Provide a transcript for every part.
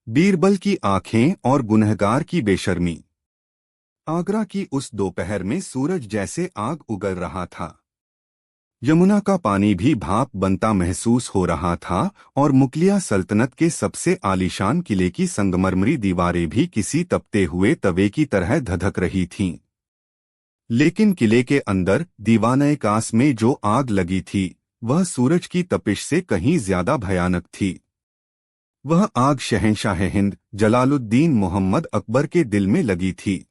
बीरबल की आंखें और गुनहगार की बेशर्मी। आगरा की उस दोपहर में सूरज जैसे आग उगल रहा था। यमुना का पानी भी भाप बनता महसूस हो रहा था और मुगलिया सल्तनत के सबसे आलीशान किले की संगमरमरी दीवारें भी किसी तपते हुए तवे की तरह धधक रही थीं। लेकिन किले के अंदर दीवाने कास में जो आग लगी थी वह सूरज की तपिश से कहीं ज्यादा भयानक थी। वह आग शहंशाह हिंद जलालुद्दीन मोहम्मद अकबर के दिल में लगी थी।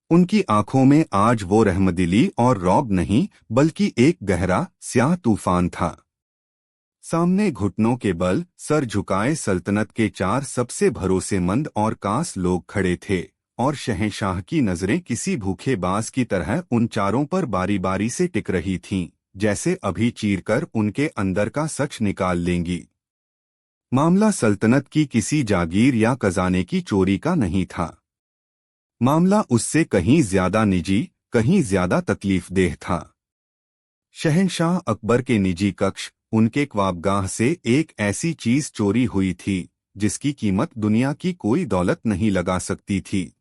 उनकी आंखों में आज वो रहमदिली और रौब नहीं बल्कि एक गहरा स्याह तूफान था। सामने घुटनों के बल सर झुकाए सल्तनत के चार सबसे भरोसेमंद और कास लोग खड़े थे और शहंशाह की नजरें किसी भूखे बाज की तरह उन चारों पर बारी बारी से टिक रही थीं, जैसे अभी चीरकर उनके अंदर का सच निकाल लेंगी। मामला सल्तनत की किसी जागीर या खजाने की चोरी का नहीं था। मामला उससे कहीं ज्यादा निजी, कहीं ज्यादा तकलीफदेह था। शहंशाह अकबर के निजी कक्ष, उनके ख्वाबगाह से एक ऐसी चीज चोरी हुई थी जिसकी कीमत दुनिया की कोई दौलत नहीं लगा सकती थी।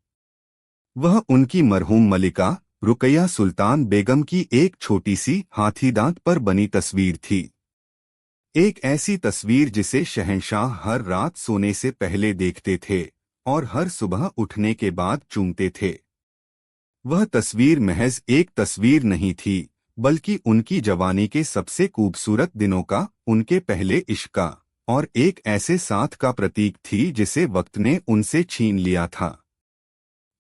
वह उनकी मरहूम मलिका रुकैया सुल्तान बेगम की एक छोटी सी हाथीदांत पर बनी तस्वीर थी। एक ऐसी तस्वीर जिसे शहंशाह हर रात सोने से पहले देखते थे और हर सुबह उठने के बाद चूमते थे। वह तस्वीर महज एक तस्वीर नहीं थी बल्कि उनकी जवानी के सबसे खूबसूरत दिनों का, उनके पहले इश्क का और एक ऐसे साथ का प्रतीक थी जिसे वक्त ने उनसे छीन लिया था।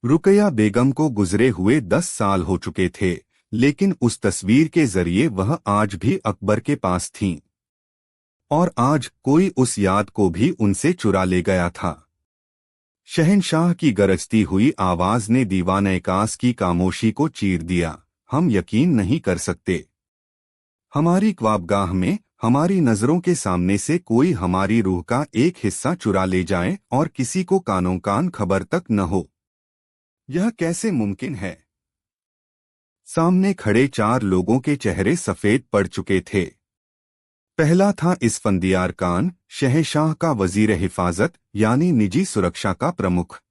रुकैया बेगम को गुजरे हुए 10 साल हो चुके थे, लेकिन उस तस्वीर के जरिए वह आज भी अकबर के पास थीं। और आज कोई उस याद को भी उनसे चुरा ले गया था। शहंशाह की गरजती हुई आवाज ने दीवाने कास की खामोशी को चीर दिया। हम यकीन नहीं कर सकते। हमारी ख्वाबगाह में हमारी नजरों के सामने से कोई हमारी रूह का एक हिस्सा चुरा ले जाए और किसी को कानों कान खबर तक न हो। यह कैसे मुमकिन है? सामने खड़े चार लोगों के चेहरे सफेद पड़ चुके थे। पहला था इसफंदियार खान, शहंशाह का वजीर हिफाजत यानी निजी सुरक्षा का प्रमुख।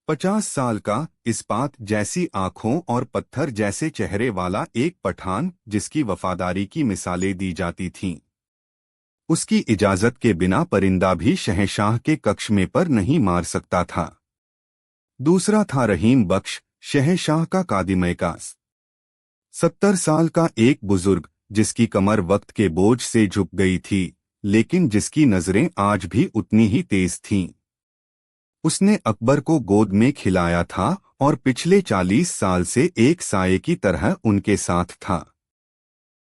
50 साल का, इस्पात जैसी आंखों और पत्थर जैसे चेहरे वाला एक पठान जिसकी वफादारी की मिसालें दी जाती थीं। उसकी इजाजत के बिना परिंदा भी शहंशाह के कक्ष में पर नहीं मार सकता था। दूसरा था रहीम बख्श, शहंशाह का कादिम-ए-कास। 70 साल का एक बुजुर्ग जिसकी कमर वक्त के बोझ से झुक गई थी, लेकिन जिसकी नजरें आज भी उतनी ही तेज थीं। उसने अकबर को गोद में खिलाया था और पिछले 40 साल से एक साये की तरह उनके साथ था।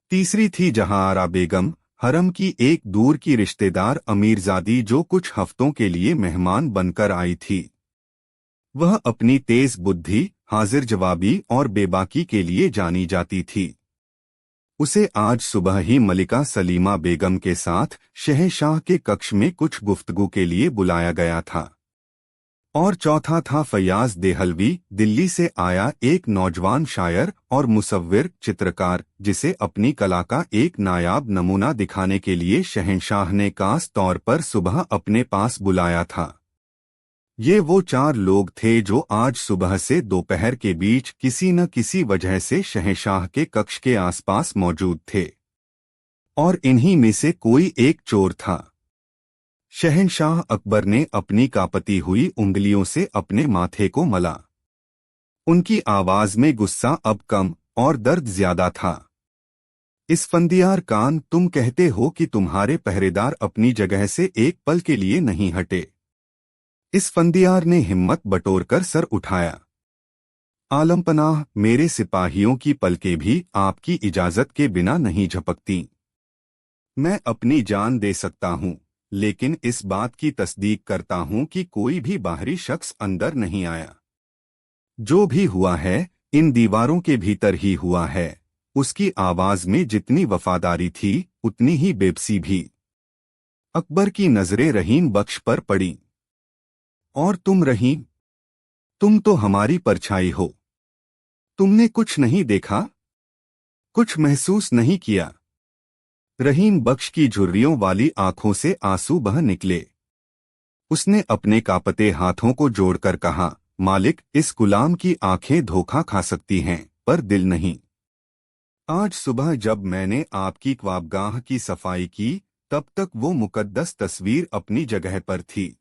तीसरी थी जहांआरा बेगम, हरम की एक दूर की रिश्तेदार अमीरजादी जो कुछ हफ्तों के लिए मेहमान बनकर आई थी। वह अपनी तेज बुद्धि, हाजिर जवाबी और बेबाकी के लिए जानी जाती थी। उसे आज सुबह ही मलिका सलीमा बेगम के साथ शहंशाह के कक्ष में कुछ गुफ्तगू के लिए बुलाया गया था। और चौथा था फयाज देहलवी, दिल्ली से आया एक नौजवान शायर और मुसव्विर चित्रकार जिसे अपनी कला का एक नायाब नमूना दिखाने के लिए शहंशाह ने खास तौर पर सुबह अपने पास बुलाया था। ये वो चार लोग थे जो आज सुबह से दोपहर के बीच किसी न किसी वजह से शहंशाह के कक्ष के आसपास मौजूद थे। और इन्हीं में से कोई एक चोर था। शहंशाह अकबर ने अपनी कांपती हुई उंगलियों से अपने माथे को मला। उनकी आवाज में गुस्सा अब कम और दर्द ज्यादा था। इसफंदियार खान, तुम कहते हो कि तुम्हारे पहरेदार अपनी जगह से एक पल के लिए नहीं हटे। इसफंदियार ने हिम्मत बटोरकर सर उठाया। आलमपनाह, मेरे सिपाहियों की पलकें भी आपकी इजाजत के बिना नहीं झपकती। मैं अपनी जान दे सकता हूं, लेकिन इस बात की तस्दीक करता हूं कि कोई भी बाहरी शख्स अंदर नहीं आया। जो भी हुआ है इन दीवारों के भीतर ही हुआ है। उसकी आवाज में जितनी वफादारी थी उतनी ही बेबसी भी। अकबर की नजरें रहीम बख्श पर पड़ी। और तुम रहीम, तुम तो हमारी परछाई हो। तुमने कुछ नहीं देखा, कुछ महसूस नहीं किया। रहीम बख्श की झुर्रियों वाली आंखों से आंसू बह निकले। उसने अपने कांपते हाथों को जोड़कर कहा, मालिक, इस गुलाम की आंखें धोखा खा सकती हैं, पर दिल नहीं। आज सुबह जब मैंने आपकी ख्वाबगाह की सफाई की, तब तक वो मुकद्दस तस्वीर अपनी जगह पर थी।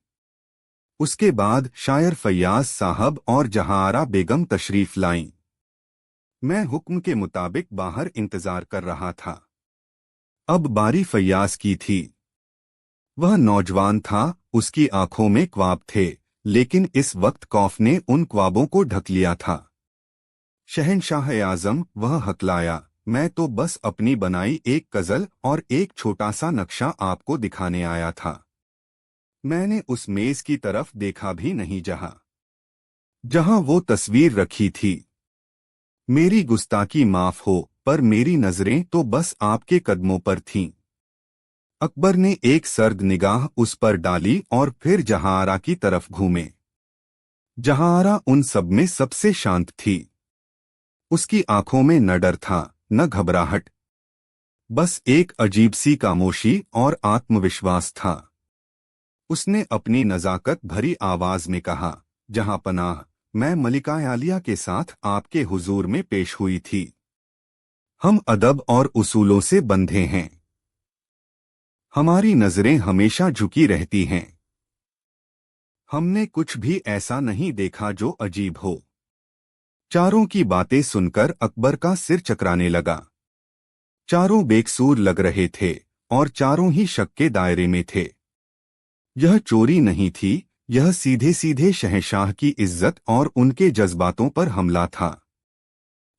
उसके बाद शायर फैयाज साहब और जहांआरा बेगम तशरीफ लाईं। मैं हुक्म के मुताबिक बाहर इंतजार कर रहा था। अब बारी फैयाज की थी। वह नौजवान था, उसकी आंखों में ख्वाब थे, लेकिन इस वक्त खौफ ने उन ख्वाबों को ढक लिया था। शहंशाह आजम, वह हकलाया, मैं तो बस अपनी बनाई एक गजल और एक छोटा सा नक्शा आपको दिखाने आया था। मैंने उस मेज की तरफ देखा भी नहीं जहां वो तस्वीर रखी थी। मेरी गुस्ताखी माफ हो, पर मेरी नजरें तो बस आपके कदमों पर थीं। अकबर ने एक सर्द निगाह उस पर डाली और फिर जहांआरा की तरफ घूमे। जहांआरा उन सब में सबसे शांत थी। उसकी आंखों में न डर था, न घबराहट, बस एक अजीब सी खामोशी और आत्मविश्वास था। उसने अपनी नजाकत भरी आवाज में कहा, जहां पनाह, मैं मलिका आलिया के साथ आपके हुजूर में पेश हुई थी। हम अदब और उसूलों से बंधे हैं। हमारी नजरें हमेशा झुकी रहती हैं। हमने कुछ भी ऐसा नहीं देखा जो अजीब हो। चारों की बातें सुनकर अकबर का सिर चकराने लगा। चारों बेकसूर लग रहे थे और चारों ही शक के दायरे में थे। यह चोरी नहीं थी, यह सीधे सीधे शहंशाह की इज्जत और उनके जज्बातों पर हमला था।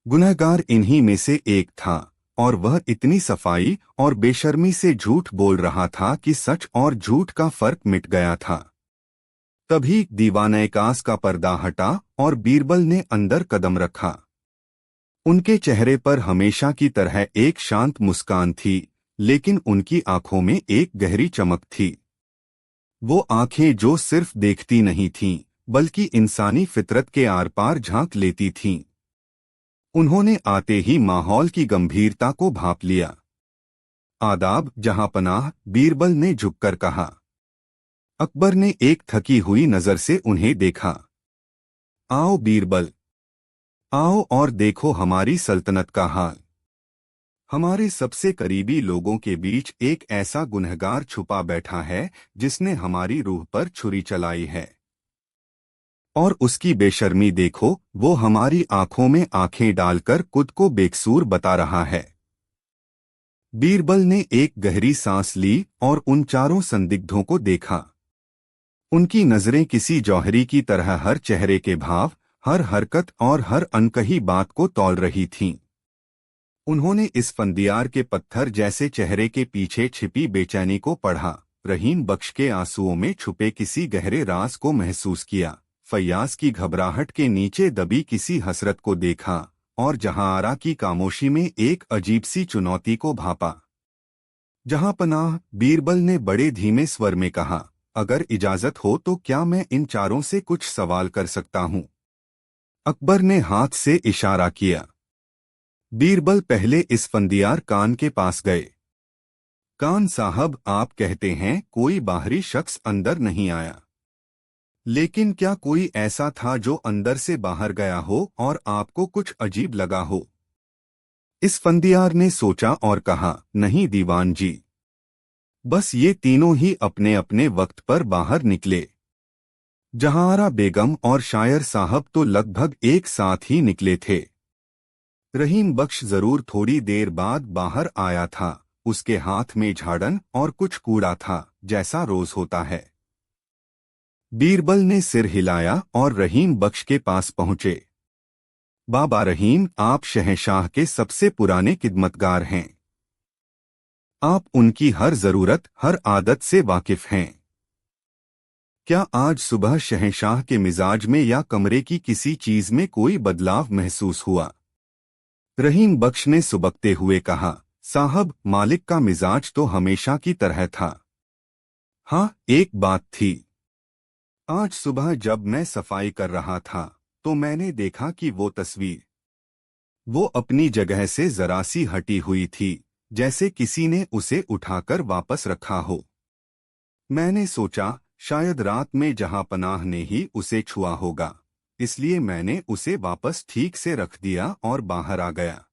गुनहगार इन्हीं में से एक था, और वह इतनी सफाई और बेशर्मी से झूठ बोल रहा था कि सच और झूठ का फर्क मिट गया था। तभी दीवाने-कास का पर्दा हटा और बीरबल ने अंदर कदम रखा। उनके चेहरे पर हमेशा की तरह एक शांत मुस्कान थी, लेकिन उनकी आंखों में एक गहरी चमक थी। वो आंखें जो सिर्फ देखती नहीं थीं, बल्कि इंसानी फितरत के आर पार झांक लेती थीं। उन्होंने आते ही माहौल की गंभीरता को भांप लिया। आदाब जहांपनाह, बीरबल ने झुककर कहा। अकबर ने एक थकी हुई नजर से उन्हें देखा। आओ बीरबल, आओ और देखो हमारी सल्तनत का हाल। हमारे सबसे करीबी लोगों के बीच एक ऐसा गुनहगार छुपा बैठा है जिसने हमारी रूह पर छुरी चलाई है। और उसकी बेशर्मी देखो, वो हमारी आंखों में आंखें डालकर खुद को बेकसूर बता रहा है। बीरबल ने एक गहरी सांस ली और उन चारों संदिग्धों को देखा। उनकी नजरें किसी जौहरी की तरह हर चेहरे के भाव, हर हरकत और हर अनकही बात को तौल रही थीं। उन्होंने इस फंदियार के पत्थर जैसे चेहरे के पीछे छिपी बेचैनी को पढ़ा, रहीम बख्श के आंसुओं में छुपे किसी गहरे राज को महसूस किया, फैयाज की घबराहट के नीचे दबी किसी हसरत को देखा, और जहांआरा की खामोशी में एक अजीब सी चुनौती को भांपा। जहांपनाह, बीरबल ने बड़े धीमे स्वर में कहा, अगर इजाजत हो तो क्या मैं इन चारों से कुछ सवाल कर सकता हूं? अकबर ने हाथ से इशारा किया। बीरबल पहले इस फंदियार कान के पास गए। कान साहब, आप कहते हैं कोई बाहरी शख्स अंदर नहीं आया, लेकिन क्या कोई ऐसा था जो अंदर से बाहर गया हो और आपको कुछ अजीब लगा हो? इस फंदियार ने सोचा और कहा, नहीं दीवान जी, बस ये तीनों ही अपने अपने वक्त पर बाहर निकले। जहांआरा बेगम और शायर साहब तो लगभग एक साथ ही निकले थे। रहीम बख्श जरूर थोड़ी देर बाद बाहर आया था, उसके हाथ में झाड़न और कुछ कूड़ा था, जैसा रोज होता है। बीरबल ने सिर हिलाया और रहीम बख्श के पास पहुंचे। बाबा रहीम, आप शहंशाह के सबसे पुराने खिदमतगार हैं। आप उनकी हर जरूरत, हर आदत से वाकिफ हैं। क्या आज सुबह शहंशाह के मिजाज में या कमरे की किसी चीज में कोई बदलाव महसूस हुआ? रहीम बख्श ने सुबकते हुए कहा, साहब, मालिक का मिजाज तो हमेशा की तरह था। हाँ, एक बात थी। आज सुबह जब मैं सफाई कर रहा था, तो मैंने देखा कि वो अपनी जगह से जरा सी हटी हुई थी, जैसे किसी ने उसे उठाकर वापस रखा हो। मैंने सोचा, शायद रात में जहां पनाह ने ही उसे छुआ होगा, इसलिए मैंने उसे वापस ठीक से रख दिया और बाहर आ गया।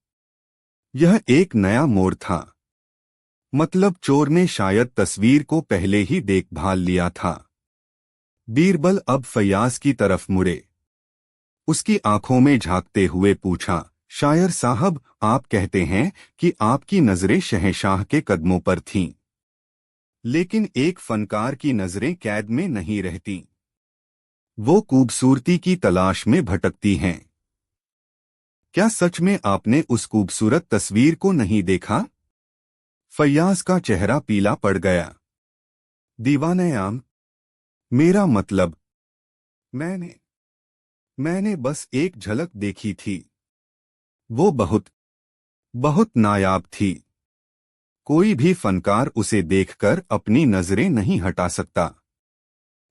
यह एक नया मोड़ था। मतलब चोर ने शायद तस्वीर को पहले ही देखभाल लिया था। बीरबल अब फैयाज की तरफ मुड़े। उसकी आंखों में झांकते हुए पूछा, शायर साहब, आप कहते हैं कि आपकी नजरें शहंशाह के कदमों पर थीं, लेकिन एक फनकार की नजरें कैद में नहीं रहती। वो खूबसूरती की तलाश में भटकती हैं। क्या सच में आपने उस खूबसूरत तस्वीर को नहीं देखा? फैयाज का चेहरा पीला पड़ गया। दीवाने-आम, मेरा मतलब, मैंने बस एक झलक देखी थी। वो बहुत बहुत नायाब थी। कोई भी फनकार उसे देखकर अपनी नजरें नहीं हटा सकता।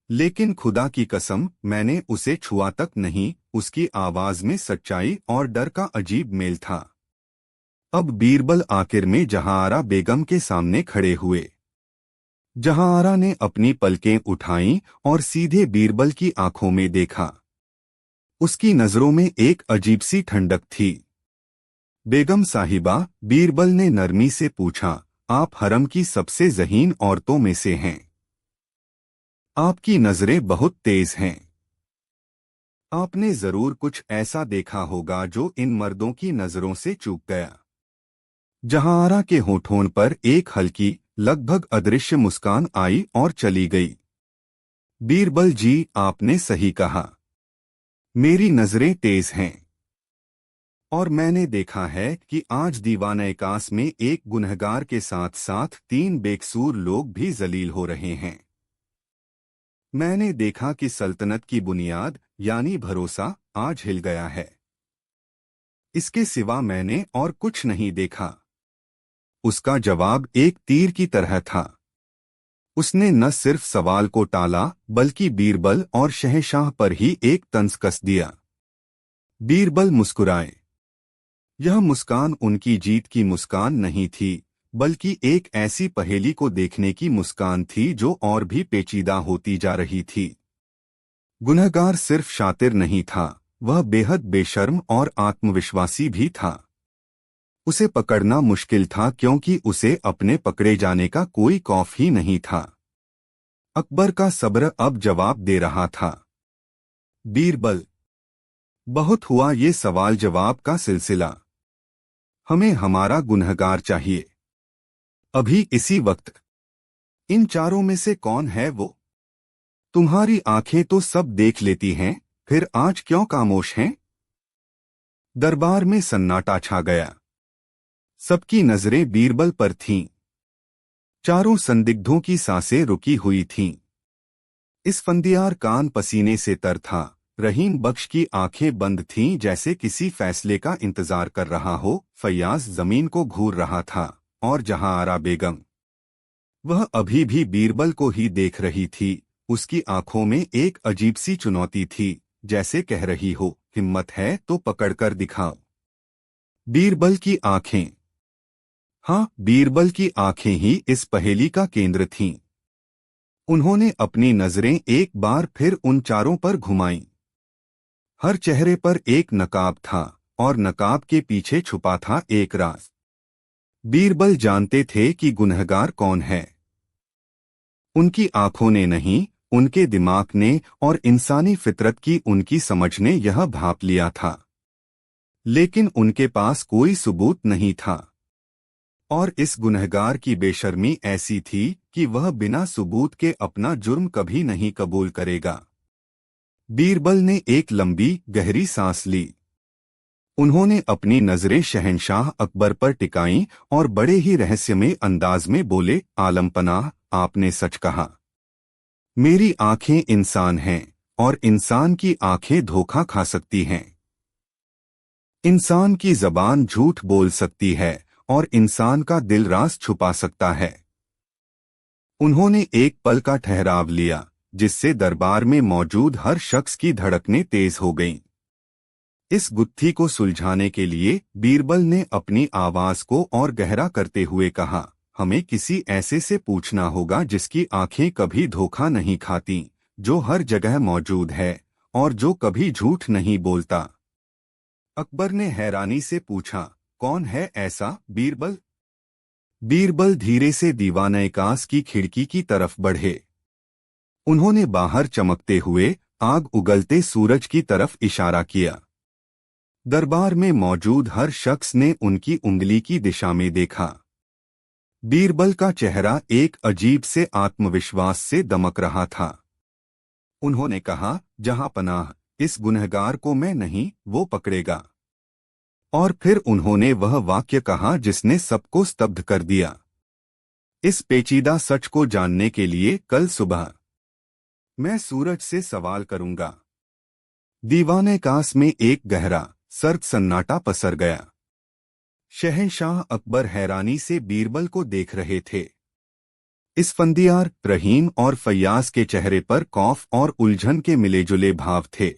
लेकिन खुदा की कसम, मैंने उसे छुआ तक नहीं। उसकी आवाज में सच्चाई और डर का अजीब मेल था। अब बीरबल आखिर में जहांआरा बेगम के सामने खड़े हुए। जहांआरा ने अपनी पलकें उठाईं और सीधे बीरबल की आंखों में देखा। उसकी नजरों में एक अजीब सी ठंडक थी। बेगम साहिबा, बीरबल ने नरमी से पूछा, आप हरम की सबसे ज़हीन औरतों में से हैं। आपकी नजरें बहुत तेज हैं। आपने जरूर कुछ ऐसा देखा होगा जो इन मर्दों की नजरों से चूक गया। जहांआरा के होठों पर एक हल्की, लगभग अदृश्य मुस्कान आई और चली गई। बीरबल जी, आपने सही कहा। मेरी नजरें तेज हैं। और मैंने देखा है कि आज दीवाने-कास में एक गुनहगार के साथ साथ 3 बेकसूर लोग भी जलील हो रहे हैं। मैंने देखा कि सल्तनत की बुनियाद यानी भरोसा आज हिल गया है। इसके सिवा मैंने और कुछ नहीं देखा। उसका जवाब एक तीर की तरह था। उसने न सिर्फ सवाल को टाला, बल्कि बीरबल और शहंशाह पर ही एक तंज कस दिया। बीरबल मुस्कुराए। यह मुस्कान उनकी जीत की मुस्कान नहीं थी, बल्कि एक ऐसी पहेली को देखने की मुस्कान थी जो और भी पेचीदा होती जा रही थी। गुनहगार सिर्फ शातिर नहीं था, वह बेहद बेशर्म और आत्मविश्वासी भी था। उसे पकड़ना मुश्किल था क्योंकि उसे अपने पकड़े जाने का कोई खौफ ही नहीं था। अकबर का सब्र अब जवाब दे रहा था। बीरबल, बहुत हुआ ये सवाल जवाब का सिलसिला। हमें हमारा गुनहगार चाहिए। अभी इसी वक्त। इन चारों में से कौन है वो? तुम्हारी आंखें तो सब देख लेती हैं, फिर आज क्यों खामोश हैं? दरबार में सन्नाटा छा गया। सबकी नजरें बीरबल पर थीं। चारों संदिग्धों की सांसें रुकी हुई थीं। इस फंदियार कान पसीने से तर था। रहीम बख्श की आंखें बंद थीं जैसे किसी फैसले का इंतजार कर रहा हो। फैयाज जमीन को घूर रहा था और जहांआरा बेगम, वह अभी भी बीरबल को ही देख रही थी। उसकी आंखों में एक अजीब सी चुनौती थी, जैसे कह रही हो, हिम्मत है तो पकड़कर दिखाओ। बीरबल की आंखें, हाँ, बीरबल की आंखें ही इस पहेली का केंद्र थीं। उन्होंने अपनी नजरें एक बार फिर उन चारों पर घुमाईं। हर चेहरे पर एक नकाब था और नकाब के पीछे छुपा था एक राज। बीरबल जानते थे कि गुनहगार कौन है। उनकी आंखों ने नहीं, उनके दिमाग ने और इंसानी फितरत की उनकी समझ ने यह भांप लिया था। लेकिन उनके पास कोई सबूत नहीं था। और इस गुनहगार की बेशर्मी ऐसी थी कि वह बिना सबूत के अपना जुर्म कभी नहीं कबूल करेगा। बीरबल ने एक लंबी गहरी सांस ली। उन्होंने अपनी नजरें शहंशाह अकबर पर टिकाईं और बड़े ही रहस्यमय अंदाज में बोले, आलमपनाह, आपने सच कहा। मेरी आंखें इंसान हैं और इंसान की आंखें धोखा खा सकती हैं। इंसान की जबान झूठ बोल सकती है और इंसान का दिल राज छुपा सकता है। उन्होंने एक पल का ठहराव लिया, जिससे दरबार में मौजूद हर शख्स की धड़कनें तेज हो गईं। इस गुत्थी को सुलझाने के लिए बीरबल ने अपनी आवाज को और गहरा करते हुए कहा, हमें किसी ऐसे से पूछना होगा जिसकी आंखें कभी धोखा नहीं खाती, जो हर जगह मौजूद है और जो कभी झूठ नहीं बोलता। अकबर ने हैरानी से पूछा, कौन है ऐसा, बीरबल? बीरबल धीरे से दीवाने-कास की खिड़की की तरफ बढ़े। उन्होंने बाहर चमकते हुए आग उगलते सूरज की तरफ इशारा किया। दरबार में मौजूद हर शख्स ने उनकी उंगली की दिशा में देखा। बीरबल का चेहरा एक अजीब से आत्मविश्वास से दमक रहा था। उन्होंने कहा, जहां पनाह, इस गुनहगार को मैं नहीं, वो पकड़ेगा। और फिर उन्होंने वह वाक्य कहा जिसने सबको स्तब्ध कर दिया। इस पेचीदा सच को जानने के लिए कल सुबह मैं सूरज से सवाल करूंगा। दीवाने-कास में एक गहरा सर्द सन्नाटा पसर गया। शहंशाह अकबर हैरानी से बीरबल को देख रहे थे। इसफंदियार, रहीम और फैयाज के चेहरे पर खौफ और उलझन के मिले-जुले भाव थे।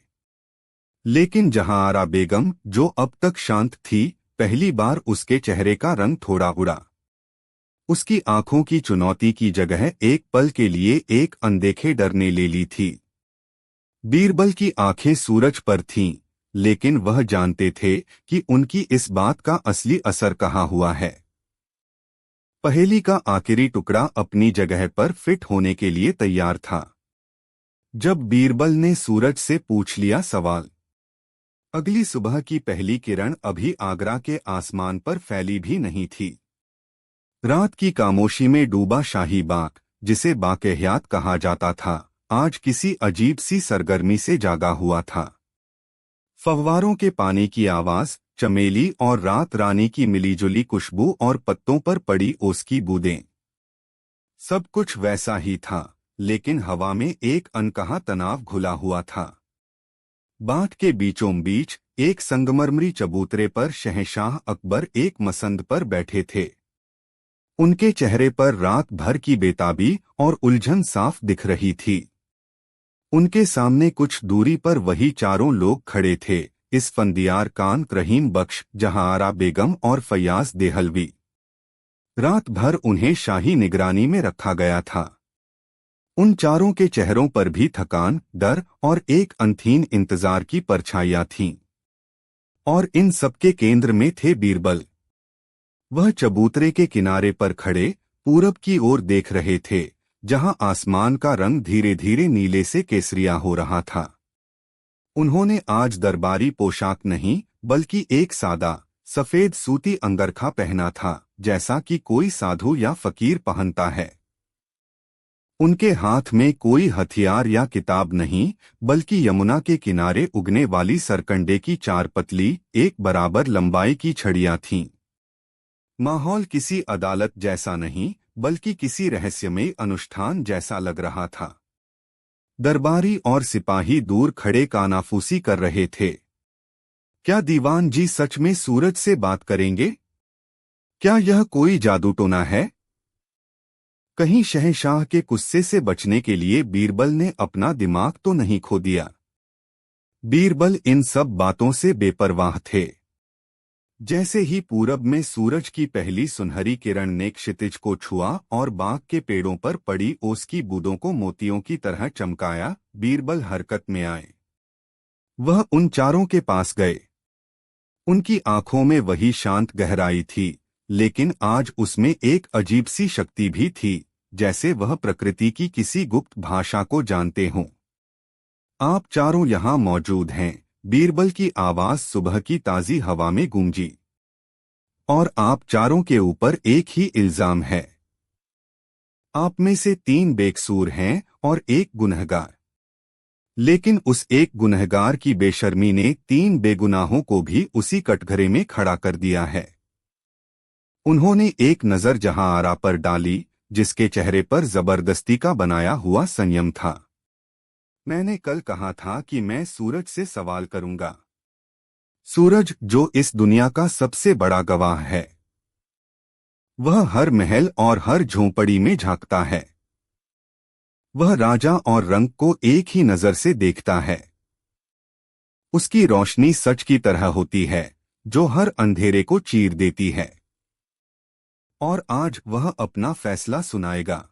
लेकिन जहांआरा बेगम, जो अब तक शांत थी, पहली बार उसके चेहरे का रंग थोड़ा उड़ा। उसकी आंखों की चुनौती की जगह एक पल के लिए एक अनदेखे डर ने ले ली थी। बीरबल की आंखें सूरज पर थीं, लेकिन वह जानते थे कि उनकी इस बात का असली असर कहाँ हुआ है। पहेली का आखिरी टुकड़ा अपनी जगह पर फिट होने के लिए तैयार था। जब बीरबल ने सूरज से पूछ लिया सवाल। अगली सुबह की पहली किरण अभी आगरा के आसमान पर फैली भी नहीं थी। रात की खामोशी में डूबा शाही बाग, जिसे बाक़यात कहा जाता था, आज किसी अजीब सी सरगर्मी से जागा हुआ था। फव्वारों के पानी की आवाज, चमेली और रात रानी की मिलीजुली खुशबू और पत्तों पर पड़ी ओस की बूंदें, सब कुछ वैसा ही था, लेकिन हवा में एक अनकहा तनाव घुला हुआ था। बाग के बीचों बीच एक संगमरमरी चबूतरे पर शहंशाह अकबर एक मसंद पर बैठे थे। उनके चेहरे पर रात भर की बेताबी और उलझन साफ दिख रही थी। उनके सामने कुछ दूरी पर वही चारों लोग खड़े थे, इसफंदियार खान, रहीम बख्श, जहांआरा बेगम और फैयाज देहलवी। रात भर उन्हें शाही निगरानी में रखा गया था। उन चारों के चेहरों पर भी थकान, डर और एक अनथीन इंतजार की परछाइयां थीं। और इन सबके केंद्र में थे बीरबल। वह चबूतरे के किनारे पर खड़े पूरब की ओर देख रहे थे, जहां आसमान का रंग धीरे धीरे नीले से केसरिया हो रहा था। उन्होंने आज दरबारी पोशाक नहीं, बल्कि एक सादा सफेद सूती अंगरखा पहना था, जैसा कि कोई साधु या फकीर पहनता है। उनके हाथ में कोई हथियार या किताब नहीं, बल्कि यमुना के किनारे उगने वाली सरकंडे की चार पतली, एक बराबर लंबाई की छड़ियां थीं। माहौल किसी अदालत जैसा नहीं, बल्कि किसी रहस्यमय अनुष्ठान जैसा लग रहा था। दरबारी और सिपाही दूर खड़े कानाफूसी कर रहे थे। क्या दीवान जी सच में सूरज से बात करेंगे? क्या यह कोई जादूटोना है? कहीं शहंशाह के गुस्से से बचने के लिए बीरबल ने अपना दिमाग तो नहीं खो दिया? बीरबल इन सब बातों से बेपरवाह थे। जैसे ही पूरब में सूरज की पहली सुनहरी किरण ने क्षितिज को छुआ और बाग के पेड़ों पर पड़ी ओस की बूंदों को मोतियों की तरह चमकाया, बीरबल हरकत में आए। वह उन चारों के पास गए। उनकी आंखों में वही शांत गहराई थी, लेकिन आज उसमें एक अजीब सी शक्ति भी थी, जैसे वह प्रकृति की किसी गुप्त भाषा को जानते हों। आप चारों यहाँ मौजूद हैं, बीरबल की आवाज सुबह की ताजी हवा में गूंजी। और आप चारों के ऊपर एक ही इल्जाम है। आप में से 3 बेकसूर हैं और एक गुनहगार। लेकिन उस एक गुनहगार की बेशर्मी ने 3 बेगुनाहों को भी उसी कटघरे में खड़ा कर दिया है। उन्होंने एक नजर जहांआरा पर डाली, जिसके चेहरे पर जबरदस्ती का बनाया हुआ संयम था। मैंने कल कहा था कि मैं सूरज से सवाल करूंगा। सूरज, जो इस दुनिया का सबसे बड़ा गवाह है। वह हर महल और हर झोंपड़ी में झांकता है। वह राजा और रंग को एक ही नजर से देखता है। उसकी रोशनी सच की तरह होती है, जो हर अंधेरे को चीर देती है। और आज वह अपना फैसला सुनाएगा।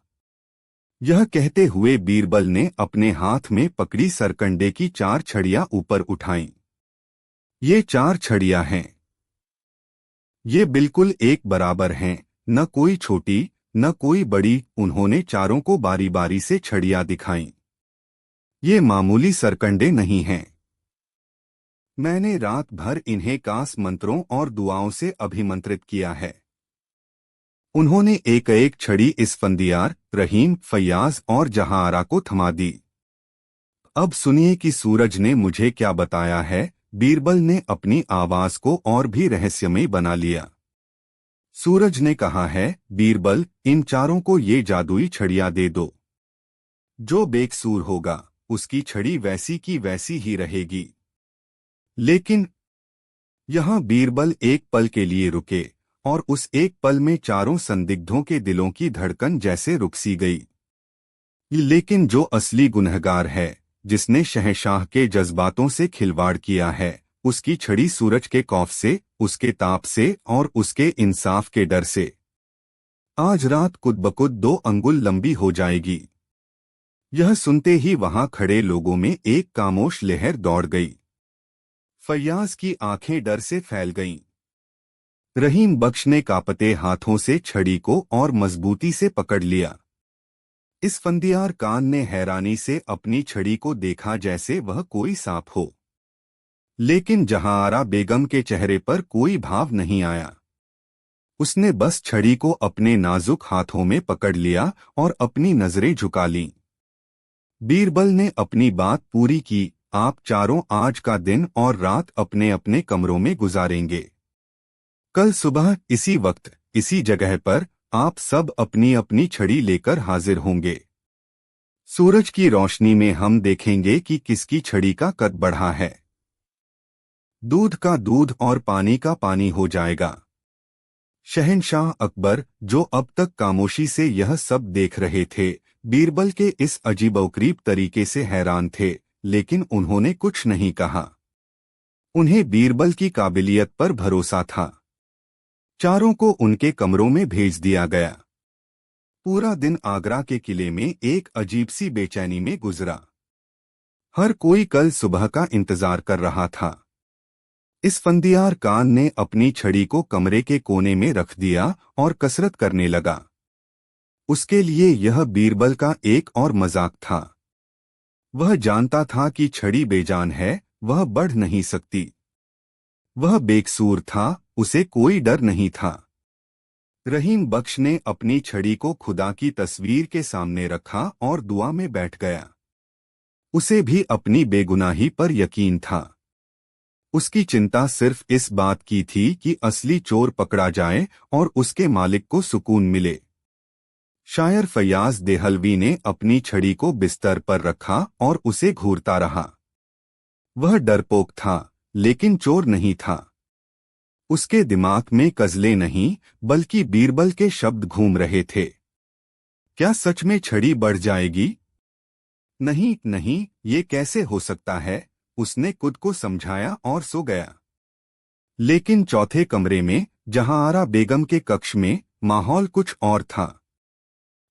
यह कहते हुए बीरबल ने अपने हाथ में पकड़ी सरकंडे की 4 छड़ियां ऊपर उठाईं। ये 4 छड़ियां हैं। ये बिल्कुल एक बराबर हैं, न कोई छोटी न कोई बड़ी। उन्होंने चारों को बारी बारी से छड़ियां दिखाईं। ये मामूली सरकंडे नहीं हैं। मैंने रात भर इन्हें कास मंत्रों और दुआओं से अभिमंत्रित किया है। उन्होंने एक एक छड़ी इस फंदियार, रहीम, फैयाज और जहांआरा को थमा दी। अब सुनिए कि सूरज ने मुझे क्या बताया है। बीरबल ने अपनी आवाज को और भी रहस्यमय बना लिया। सूरज ने कहा है, बीरबल, इन चारों को ये जादुई छड़ियां दे दो। जो बेकसूर होगा उसकी छड़ी वैसी की वैसी ही रहेगी। लेकिन यहां बीरबल एक पल के लिए रुके और उस एक पल में चारों संदिग्धों के दिलों की धड़कन जैसे रुक सी गई। लेकिन जो असली गुनहगार है, जिसने शहंशाह के जज्बातों से खिलवाड़ किया है, उसकी छड़ी सूरज के खौफ से, उसके ताप से और उसके इंसाफ के डर से आज रात कुद बकुद 2 अंगुल लंबी हो जाएगी। यह सुनते ही वहां खड़े लोगों में एक खामोश लहर दौड़ गई। फैयाज की आंखें डर से फैल गईं। रहीम बख्श ने कांपते हाथों से छड़ी को और मजबूती से पकड़ लिया। इस फंदियार कान ने हैरानी से अपनी छड़ी को देखा जैसे वह कोई सांप हो। लेकिन जहांआरा बेगम के चेहरे पर कोई भाव नहीं आया। उसने बस छड़ी को अपने नाजुक हाथों में पकड़ लिया और अपनी नजरें झुका लीं। बीरबल ने अपनी बात पूरी की। आप चारों आज का दिन और रात अपने अपने कमरों में गुजारेंगे। कल सुबह इसी वक्त, इसी जगह पर आप सब अपनी अपनी छड़ी लेकर हाजिर होंगे। सूरज की रोशनी में हम देखेंगे कि किसकी छड़ी का कद बढ़ा है। दूध का दूध और पानी का पानी हो जाएगा। शहंशाह अकबर, जो अब तक खामोशी से यह सब देख रहे थे, बीरबल के इस अजीबोगरीब तरीके से हैरान थे, लेकिन उन्होंने कुछ नहीं कहा। उन्हें बीरबल की काबिलियत पर भरोसा था। चारों को उनके कमरों में भेज दिया गया। पूरा दिन आगरा के किले में एक अजीब सी बेचैनी में गुजरा। हर कोई कल सुबह का इंतजार कर रहा था। इस फंदियार कान ने अपनी छड़ी को कमरे के कोने में रख दिया और कसरत करने लगा। उसके लिए यह बीरबल का एक और मजाक था। वह जानता था कि छड़ी बेजान है, वह बढ़ नहीं सकती। वह बेकसूर था, उसे कोई डर नहीं था। रहीम बख्श ने अपनी छड़ी को खुदा की तस्वीर के सामने रखा और दुआ में बैठ गया। उसे भी अपनी बेगुनाही पर यकीन था। उसकी चिंता सिर्फ इस बात की थी कि असली चोर पकड़ा जाए और उसके मालिक को सुकून मिले। शायर फैयाज देहलवी ने अपनी छड़ी को बिस्तर पर रखा और उसे घूरता रहा। वह डरपोक था, लेकिन चोर नहीं था। उसके दिमाग में कजले नहीं, बल्कि बीरबल के शब्द घूम रहे थे। क्या सच में छड़ी बढ़ जाएगी? नहीं नहीं, ये कैसे हो सकता है? उसने खुद को समझाया और सो गया। लेकिन चौथे कमरे में, जहांआरा बेगम के कक्ष में, माहौल कुछ और था।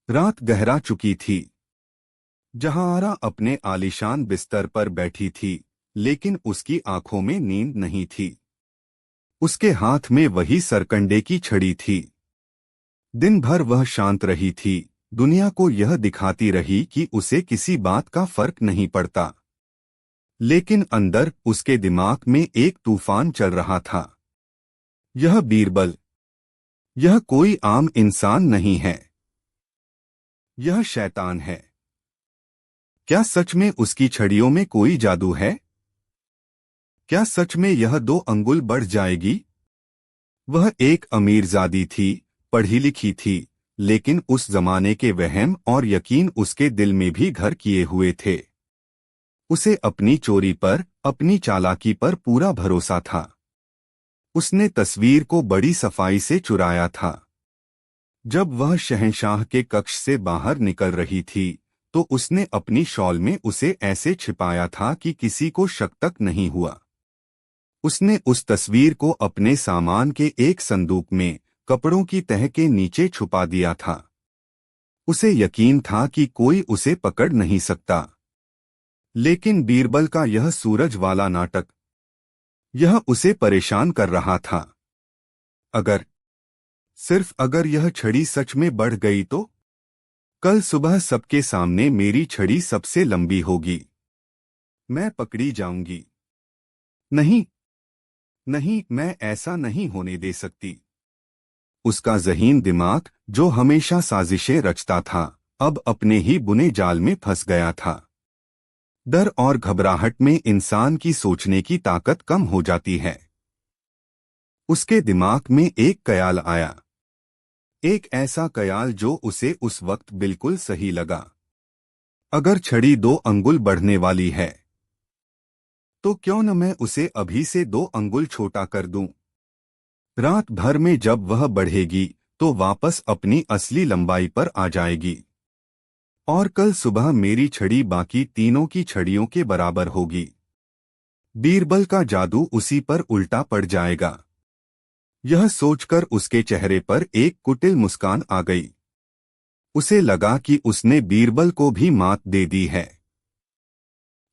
रात गहरा चुकी थी। जहांआरा अपने आलीशान बिस्तर पर बैठी थी, लेकिन उसकी आंखों में नींद नहीं थी। उसके हाथ में वही सरकंडे की छड़ी थी। दिन भर वह शांत रही थी, दुनिया को यह दिखाती रही कि उसे किसी बात का फर्क नहीं पड़ता। लेकिन अंदर उसके दिमाग में एक तूफान चल रहा था। यह बीरबल, यह कोई आम इंसान नहीं है। यह शैतान है। क्या सच में उसकी छड़ियों में कोई जादू है? क्या सच में यह 2 अंगुल बढ़ जाएगी? वह एक अमीरजादी थी, पढ़ी लिखी थी, लेकिन उस जमाने के वहम और यकीन उसके दिल में भी घर किए हुए थे। उसे अपनी चोरी पर, अपनी चालाकी पर पूरा भरोसा था। उसने तस्वीर को बड़ी सफाई से चुराया था। जब वह शहंशाह के कक्ष से बाहर निकल रही थी, तो उसने अपनी शॉल में उसे ऐसे छिपाया था कि किसी को शक तक नहीं हुआ। उसने उस तस्वीर को अपने सामान के एक संदूक में, कपड़ों की तह के नीचे छुपा दिया था। उसे यकीन था कि कोई उसे पकड़ नहीं सकता। लेकिन बीरबल का यह सूरज वाला नाटक, यह उसे परेशान कर रहा था। अगर, सिर्फ अगर यह छड़ी सच में बढ़ गई तो कल सुबह सबके सामने मेरी छड़ी सबसे लंबी होगी। मैं पकड़ी जाऊंगी। नहीं, नहीं, मैं ऐसा नहीं होने दे सकती। उसका ज़हीन दिमाग, जो हमेशा साजिशें रचता था, अब अपने ही बुने जाल में फंस गया था। डर और घबराहट में इंसान की सोचने की ताकत कम हो जाती है। उसके दिमाग में एक ख्याल आया, एक ऐसा ख्याल जो उसे उस वक्त बिल्कुल सही लगा। अगर छड़ी 2 अंगुल बढ़ने वाली है, तो क्यों न मैं उसे अभी से 2 अंगुल छोटा कर दूं। रात भर में जब वह बढ़ेगी तो वापस अपनी असली लंबाई पर आ जाएगी, और कल सुबह मेरी छड़ी बाकी तीनों की छड़ियों के बराबर होगी। बीरबल का जादू उसी पर उल्टा पड़ जाएगा। यह सोचकर उसके चेहरे पर एक कुटिल मुस्कान आ गई। उसे लगा कि उसने बीरबल को भी मात दे दी है।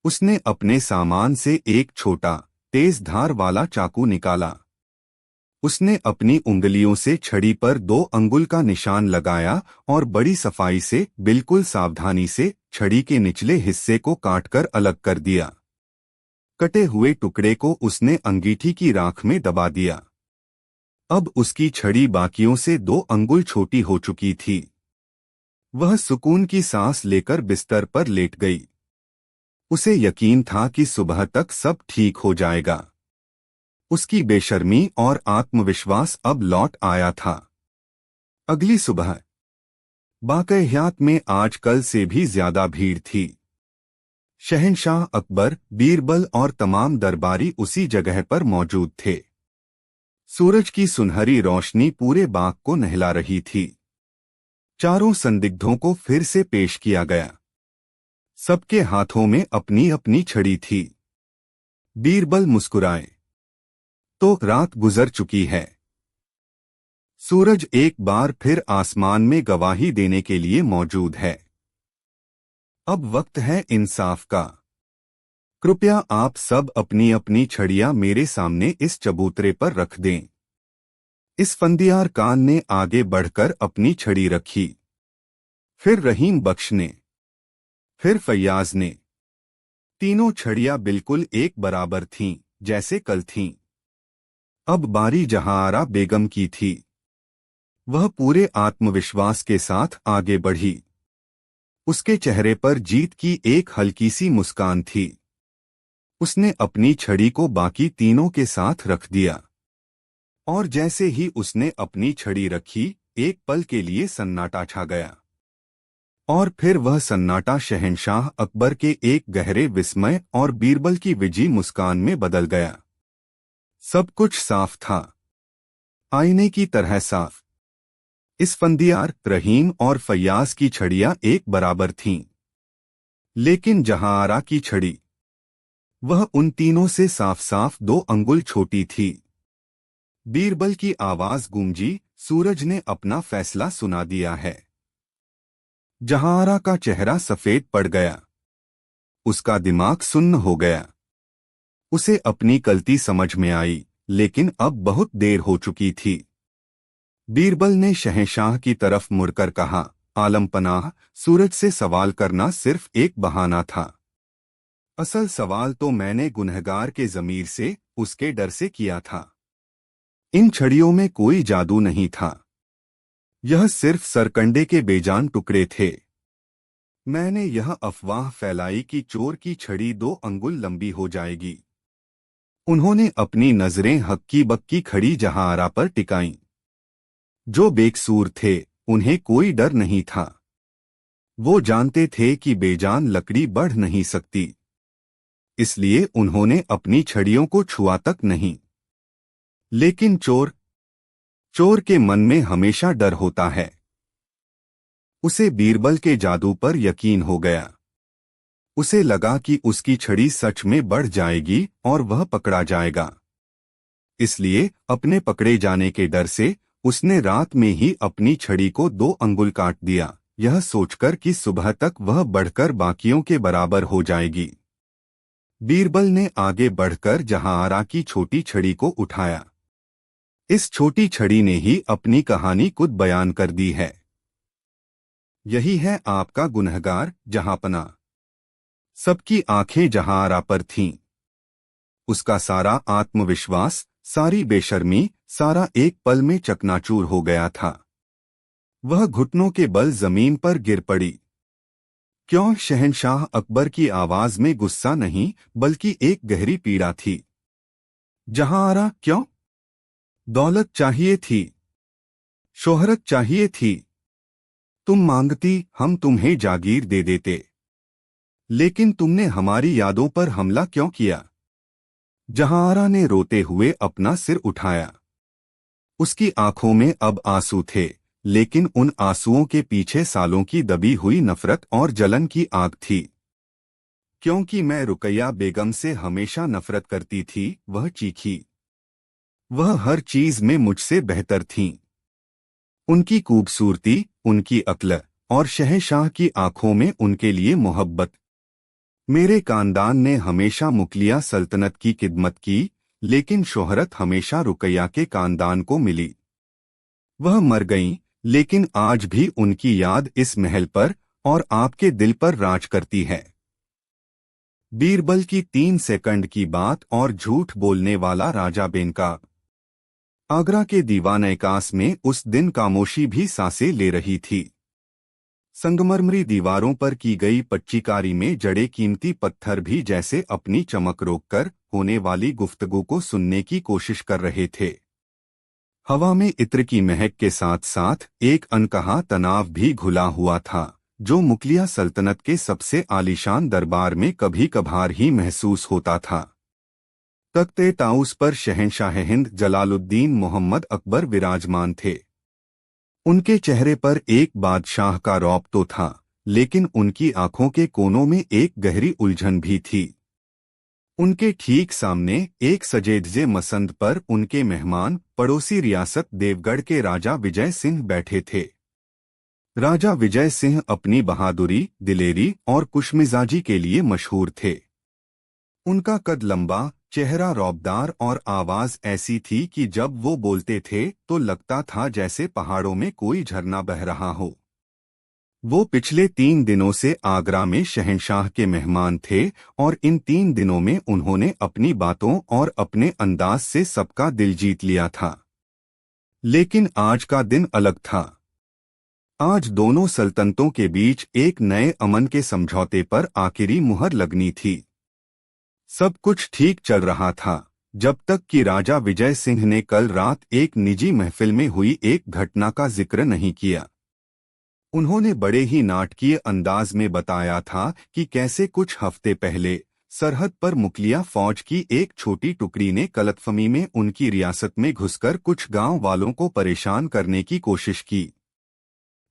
उसने अपने सामान से एक छोटा, तेज धार वाला चाकू निकाला। उसने अपनी उंगलियों से छड़ी पर 2 अंगुल का निशान लगाया और बड़ी सफाई से, बिल्कुल सावधानी से छड़ी के निचले हिस्से को काटकर अलग कर दिया। कटे हुए टुकड़े को उसने अंगीठी की राख में दबा दिया। अब उसकी छड़ी बाकियों से 2 अंगुल छोटी हो चुकी थी। वह सुकून की सांस लेकर बिस्तर पर लेट गई। उसे यकीन था कि सुबह तक सब ठीक हो जाएगा। उसकी बेशर्मी और आत्मविश्वास अब लौट आया था। अगली सुबह बाक़यात में आज कल से भी ज्यादा भीड़ थी। शहंशाह अकबर, बीरबल और तमाम दरबारी उसी जगह पर मौजूद थे। सूरज की सुनहरी रोशनी पूरे बाग को नहला रही थी। चारों संदिग्धों को फिर से पेश किया गया। सबके हाथों में अपनी अपनी छड़ी थी। बीरबल मुस्कुराए, तो रात गुजर चुकी है। सूरज एक बार फिर आसमान में गवाही देने के लिए मौजूद है। अब वक्त है इंसाफ का। कृपया आप सब अपनी अपनी छड़ियां मेरे सामने इस चबूतरे पर रख दें। इस फंदियार कान ने आगे बढ़कर अपनी छड़ी रखी। फिर रहीम बख्श ने, फिर फैयाज ने। तीनों छड़ियां बिल्कुल एक बराबर थीं, जैसे कल थीं। अब बारी जहांआरा बेगम की थी। वह पूरे आत्मविश्वास के साथ आगे बढ़ी। उसके चेहरे पर जीत की एक हल्की सी मुस्कान थी। उसने अपनी छड़ी को बाकी तीनों के साथ रख दिया, और जैसे ही उसने अपनी छड़ी रखी, एक पल के लिए सन्नाटा छा गया। और फिर वह सन्नाटा शहंशाह अकबर के एक गहरे विस्मय और बीरबल की विजी मुस्कान में बदल गया। सब कुछ साफ था, आईने की तरह साफ। इस फंदियार, रहीम और फैयाज की छड़ियां एक बराबर थीं। लेकिन जहांआरा की छड़ी, वह उन तीनों से साफ साफ 2 अंगुल छोटी थी। बीरबल की आवाज गूंजी, सूरज ने अपना फैसला सुना दिया है। जहांआरा का चेहरा सफेद पड़ गया। उसका दिमाग सुन्न हो गया। उसे अपनी गलती समझ में आई, लेकिन अब बहुत देर हो चुकी थी। बीरबल ने शहंशाह की तरफ मुड़कर कहा, आलम पनाह, सूरज से सवाल करना सिर्फ एक बहाना था। असल सवाल तो मैंने गुनहगार के ज़मीर से, उसके डर से किया था। इन छड़ियों में कोई जादू नहीं था। यह सिर्फ सरकंडे के बेजान टुकड़े थे। मैंने यह अफवाह फैलाई कि चोर की छड़ी 2 अंगुल लंबी हो जाएगी। उन्होंने अपनी नजरें हक्की बक्की खड़ी जहांआरा पर टिकाईं। जो बेकसूर थे, उन्हें कोई डर नहीं था। वो जानते थे कि बेजान लकड़ी बढ़ नहीं सकती। इसलिए उन्होंने अपनी छड़ियों को छुआ तक नहीं। लेकिन चोर, चोर के मन में हमेशा डर होता है। उसे बीरबल के जादू पर यकीन हो गया। उसे लगा कि उसकी छड़ी सच में बढ़ जाएगी और वह पकड़ा जाएगा। इसलिए अपने पकड़े जाने के डर से उसने रात में ही अपनी छड़ी को 2 अंगुल काट दिया, यह सोचकर कि सुबह तक वह बढ़कर बाकियों के बराबर हो जाएगी। बीरबल ने आगे बढ़कर जहांआरा की छोटी छड़ी को उठाया। इस छोटी छड़ी ने ही अपनी कहानी खुद बयान कर दी है। यही है आपका गुनहगार जहांपना। सबकी आंखें जहांआरा पर थीं। उसका सारा आत्मविश्वास, सारी बेशर्मी, सारा एक पल में चकनाचूर हो गया था। वह घुटनों के बल जमीन पर गिर पड़ी। क्यों? शहंशाह अकबर की आवाज में गुस्सा नहीं बल्कि एक गहरी पीड़ा थी। जहांआरा, क्यों? दौलत चाहिए थी, शोहरत चाहिए थी। तुम मांगती, हम तुम्हें जागीर दे देते। लेकिन तुमने हमारी यादों पर हमला क्यों किया? जहांआरा ने रोते हुए अपना सिर उठाया। उसकी आंखों में अब आंसू थे, लेकिन उन आंसुओं के पीछे सालों की दबी हुई नफरत और जलन की आग थी। क्योंकि मैं रुकैया बेगम से हमेशा नफरत करती थी, वह चीखी। वह हर चीज में मुझसे बेहतर थीं। उनकी खूबसूरती, उनकी अक्ल और शहंशाह की आंखों में उनके लिए मोहब्बत। मेरे खानदान ने हमेशा मुगलिया सल्तनत की खिदमत की, लेकिन शोहरत हमेशा रुकैया के खानदान को मिली। वह मर गईं, लेकिन आज भी उनकी याद इस महल पर और आपके दिल पर राज करती है। बीरबल की 3 सेकंड की बात और झूठ बोलने वाला राजा बेनका। आगरा के दीवान-ए-खास में उस दिन खामोशी भी सांसें ले रही थी। संगमरमरी दीवारों पर की गई पच्चीकारी में जड़े कीमती पत्थर भी जैसे अपनी चमक रोककर होने वाली गुफ्तगू को सुनने की कोशिश कर रहे थे। हवा में इत्र की महक के साथ साथ एक अनकहा तनाव भी घुला हुआ था, जो मुगलिया सल्तनत के सबसे आलीशान दरबार में कभी कभार ही महसूस होता था। तख्ते ताउस पर शहंशाह हिंद जलालुद्दीन मोहम्मद अकबर विराजमान थे। उनके चेहरे पर एक बादशाह का रौब तो था, लेकिन उनकी आंखों के कोनों में एक गहरी उलझन भी थी। उनके ठीक सामने एक सजेदजे मसंद पर उनके मेहमान पड़ोसी रियासत देवगढ़ के राजा विजय सिंह बैठे थे। राजा विजय सिंह अपनी बहादुरी, दिलेरी और खुशमिजाजी के लिए मशहूर थे। उनका कद लंबा, चेहरा रौबदार और आवाज ऐसी थी कि जब वो बोलते थे तो लगता था जैसे पहाड़ों में कोई झरना बह रहा हो। वो पिछले 3 दिनों से आगरा में शहंशाह के मेहमान थे और इन 3 दिनों में उन्होंने अपनी बातों और अपने अंदाज से सबका दिल जीत लिया था। लेकिन आज का दिन अलग था। आज दोनों सल्तनतों के बीच एक नए अमन के समझौते पर आखिरी मुहर लगनी थी। सब कुछ ठीक चल रहा था, जब तक कि राजा विजय सिंह ने कल रात एक निजी महफिल में हुई एक घटना का जिक्र नहीं किया। उन्होंने बड़े ही नाटकीय अंदाज में बताया था कि कैसे कुछ हफ्ते पहले सरहद पर मुगलिया फौज की एक छोटी टुकड़ी ने गलतफहमी में उनकी रियासत में घुसकर कुछ गांव वालों को परेशान करने की कोशिश की,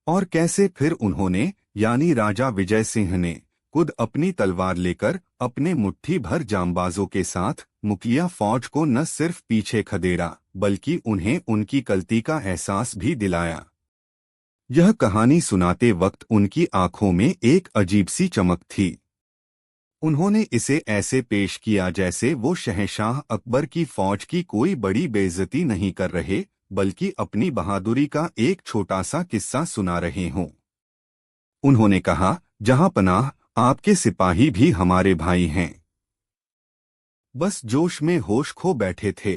और कैसे फिर उन्होंने यानी राजा विजय सिंह ने खुद अपनी तलवार लेकर अपने मुट्ठी भर जांबाजों के साथ मुगलिया फौज को न सिर्फ पीछे खदेड़ा बल्कि उन्हें उनकी गलती का एहसास भी दिलाया। यह कहानी सुनाते वक्त उनकी आंखों में एक अजीब सी चमक थी। उन्होंने इसे ऐसे पेश किया जैसे वो शहंशाह अकबर की फौज की कोई बड़ी बेइज्जती नहीं कर रहे, बल्कि अपनी बहादुरी का एक छोटा सा किस्सा सुना रहे हों। उन्होंने कहा, जहांपनाह, आपके सिपाही भी हमारे भाई हैं। बस जोश में होश खो बैठे थे।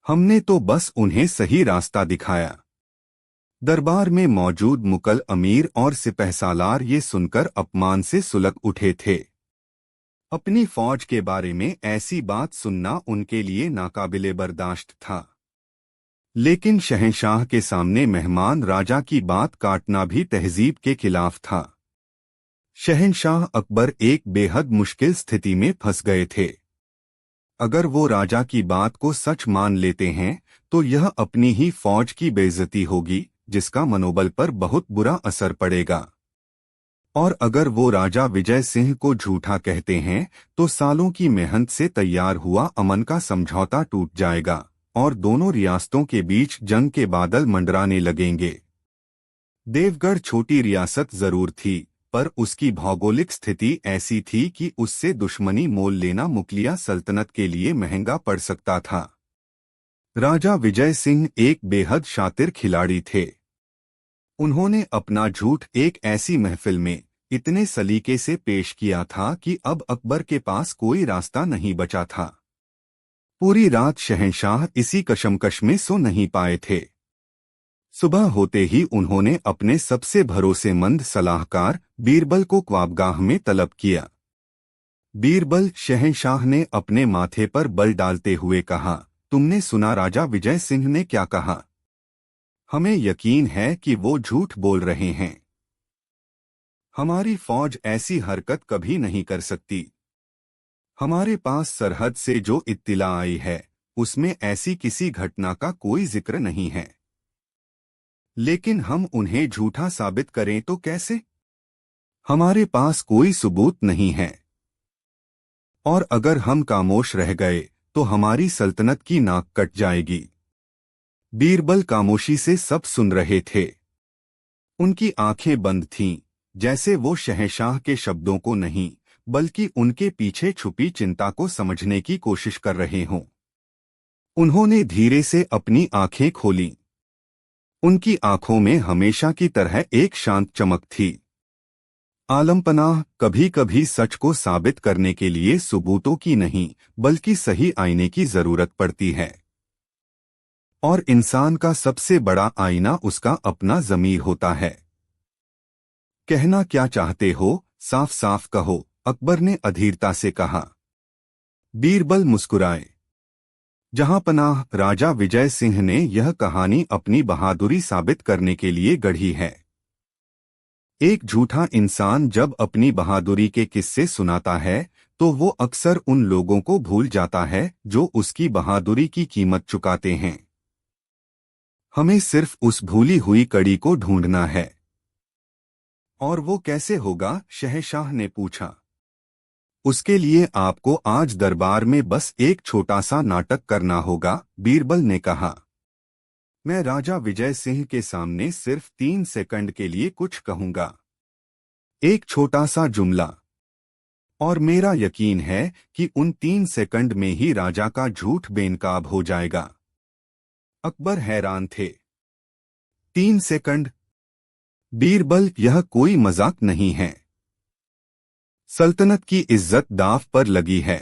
हमने तो बस उन्हें सही रास्ता दिखाया। दरबार में मौजूद मुकल अमीर और सिपहसालार ये सुनकर अपमान से सुलग उठे थे। अपनी फौज के बारे में ऐसी बात सुनना उनके लिए नाकाबिले बर्दाश्त था। लेकिन शहंशाह के सामने मेहमान राजा की बात काटना भी तहजीब के खिलाफ था। शहंशाह अकबर एक बेहद मुश्किल स्थिति में फंस गए थे। अगर वो राजा की बात को सच मान लेते हैं तो यह अपनी ही फौज की बेइज्जती होगी, जिसका मनोबल पर बहुत बुरा असर पड़ेगा। और अगर वो राजा विजय सिंह को झूठा कहते हैं तो सालों की मेहनत से तैयार हुआ अमन का समझौता टूट जाएगा, और दोनों रियासतों के बीच जंग के बादल मंडराने लगेंगे। देवगढ़ छोटी रियासत जरूर थी, पर उसकी भौगोलिक स्थिति ऐसी थी कि उससे दुश्मनी मोल लेना मुगलिया सल्तनत के लिए महंगा पड़ सकता था। राजा विजय सिंह एक बेहद शातिर खिलाड़ी थे। उन्होंने अपना झूठ एक ऐसी महफिल में इतने सलीके से पेश किया था कि अब अकबर के पास कोई रास्ता नहीं बचा था। पूरी रात शहंशाह इसी कशमकश में सो नहीं पाए थे। सुबह होते ही उन्होंने अपने सबसे भरोसेमंद सलाहकार बीरबल को ख्वाबगाह में तलब किया। बीरबल, शहंशाह ने अपने माथे पर बल डालते हुए कहा, तुमने सुना राजा विजय सिंह ने क्या कहा? हमें यकीन है कि वो झूठ बोल रहे हैं। हमारी फौज ऐसी हरकत कभी नहीं कर सकती। हमारे पास सरहद से जो इत्तिला आई है उसमें ऐसी किसी घटना का कोई जिक्र नहीं है। लेकिन हम उन्हें झूठा साबित करें तो कैसे? हमारे पास कोई सबूत नहीं है। और अगर हम खामोश रह गए तो हमारी सल्तनत की नाक कट जाएगी। बीरबल खामोशी से सब सुन रहे थे। उनकी आंखें बंद थीं, जैसे वो शहंशाह के शब्दों को नहीं बल्कि उनके पीछे छुपी चिंता को समझने की कोशिश कर रहे हों। उन्होंने धीरे से अपनी आंखें खोलीं। उनकी आंखों में हमेशा की तरह एक शांत चमक थी। आलमपनाह, कभी कभी सच को साबित करने के लिए सबूतों की नहीं बल्कि सही आईने की जरूरत पड़ती है। और इंसान का सबसे बड़ा आईना उसका अपना ज़मीर होता है। कहना क्या चाहते हो, साफ साफ कहो, अकबर ने अधीरता से कहा। बीरबल मुस्कुराए। जहांपनाह, राजा विजय सिंह ने यह कहानी अपनी बहादुरी साबित करने के लिए गढ़ी है। एक झूठा इंसान जब अपनी बहादुरी के किस्से सुनाता है तो वो अक्सर उन लोगों को भूल जाता है जो उसकी बहादुरी की कीमत चुकाते हैं। हमें सिर्फ उस भूली हुई कड़ी को ढूंढना है। और वो कैसे होगा? शहंशाह ने पूछा। उसके लिए आपको आज दरबार में बस एक छोटा सा नाटक करना होगा, बीरबल ने कहा। मैं राजा विजय सिंह के सामने सिर्फ 3 सेकंड के लिए कुछ कहूंगा। एक छोटा सा जुमला। और मेरा यकीन है कि उन 3 सेकंड में ही राजा का झूठ बेनकाब हो जाएगा। अकबर हैरान थे। 3 सेकंड? बीरबल, यह कोई मजाक नहीं है। सल्तनत की इज्जत दांव पर लगी है।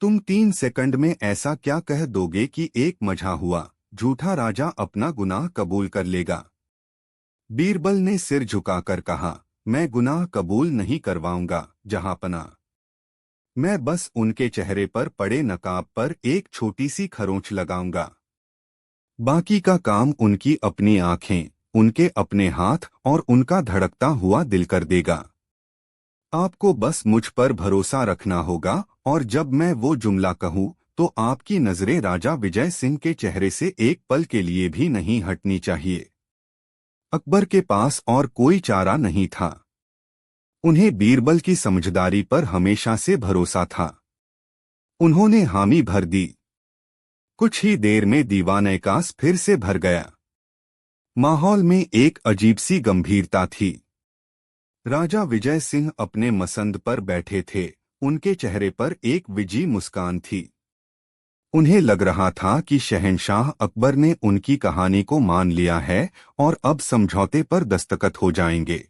तुम 3 सेकंड में ऐसा क्या कह दोगे कि एक मजा हुआ झूठा राजा अपना गुनाह कबूल कर लेगा? बीरबल ने सिर झुकाकर कहा, मैं गुनाह कबूल नहीं करवाऊंगा जहांपना। मैं बस उनके चेहरे पर पड़े नकाब पर एक छोटी सी खरोंच लगाऊंगा। बाकी का काम उनकी अपनी आंखें, उनके अपने हाथ और उनका धड़कता हुआ दिल कर देगा। आपको बस मुझ पर भरोसा रखना होगा और जब मैं वो जुमला कहूँ तो आपकी नजरें राजा विजय सिंह के चेहरे से एक पल के लिए भी नहीं हटनी चाहिए। अकबर के पास और कोई चारा नहीं था। उन्हें बीरबल की समझदारी पर हमेशा से भरोसा था। उन्होंने हामी भर दी। कुछ ही देर में दीवानैकास फिर से भर गया। माहौल में एक अजीब सी गंभीरता थी। राजा विजय सिंह अपने मसंद पर बैठे थे। उनके चेहरे पर एक विजी मुस्कान थी। उन्हें लग रहा था कि शहंशाह अकबर ने उनकी कहानी को मान लिया है और अब समझौते पर दस्तखत हो जाएंगे।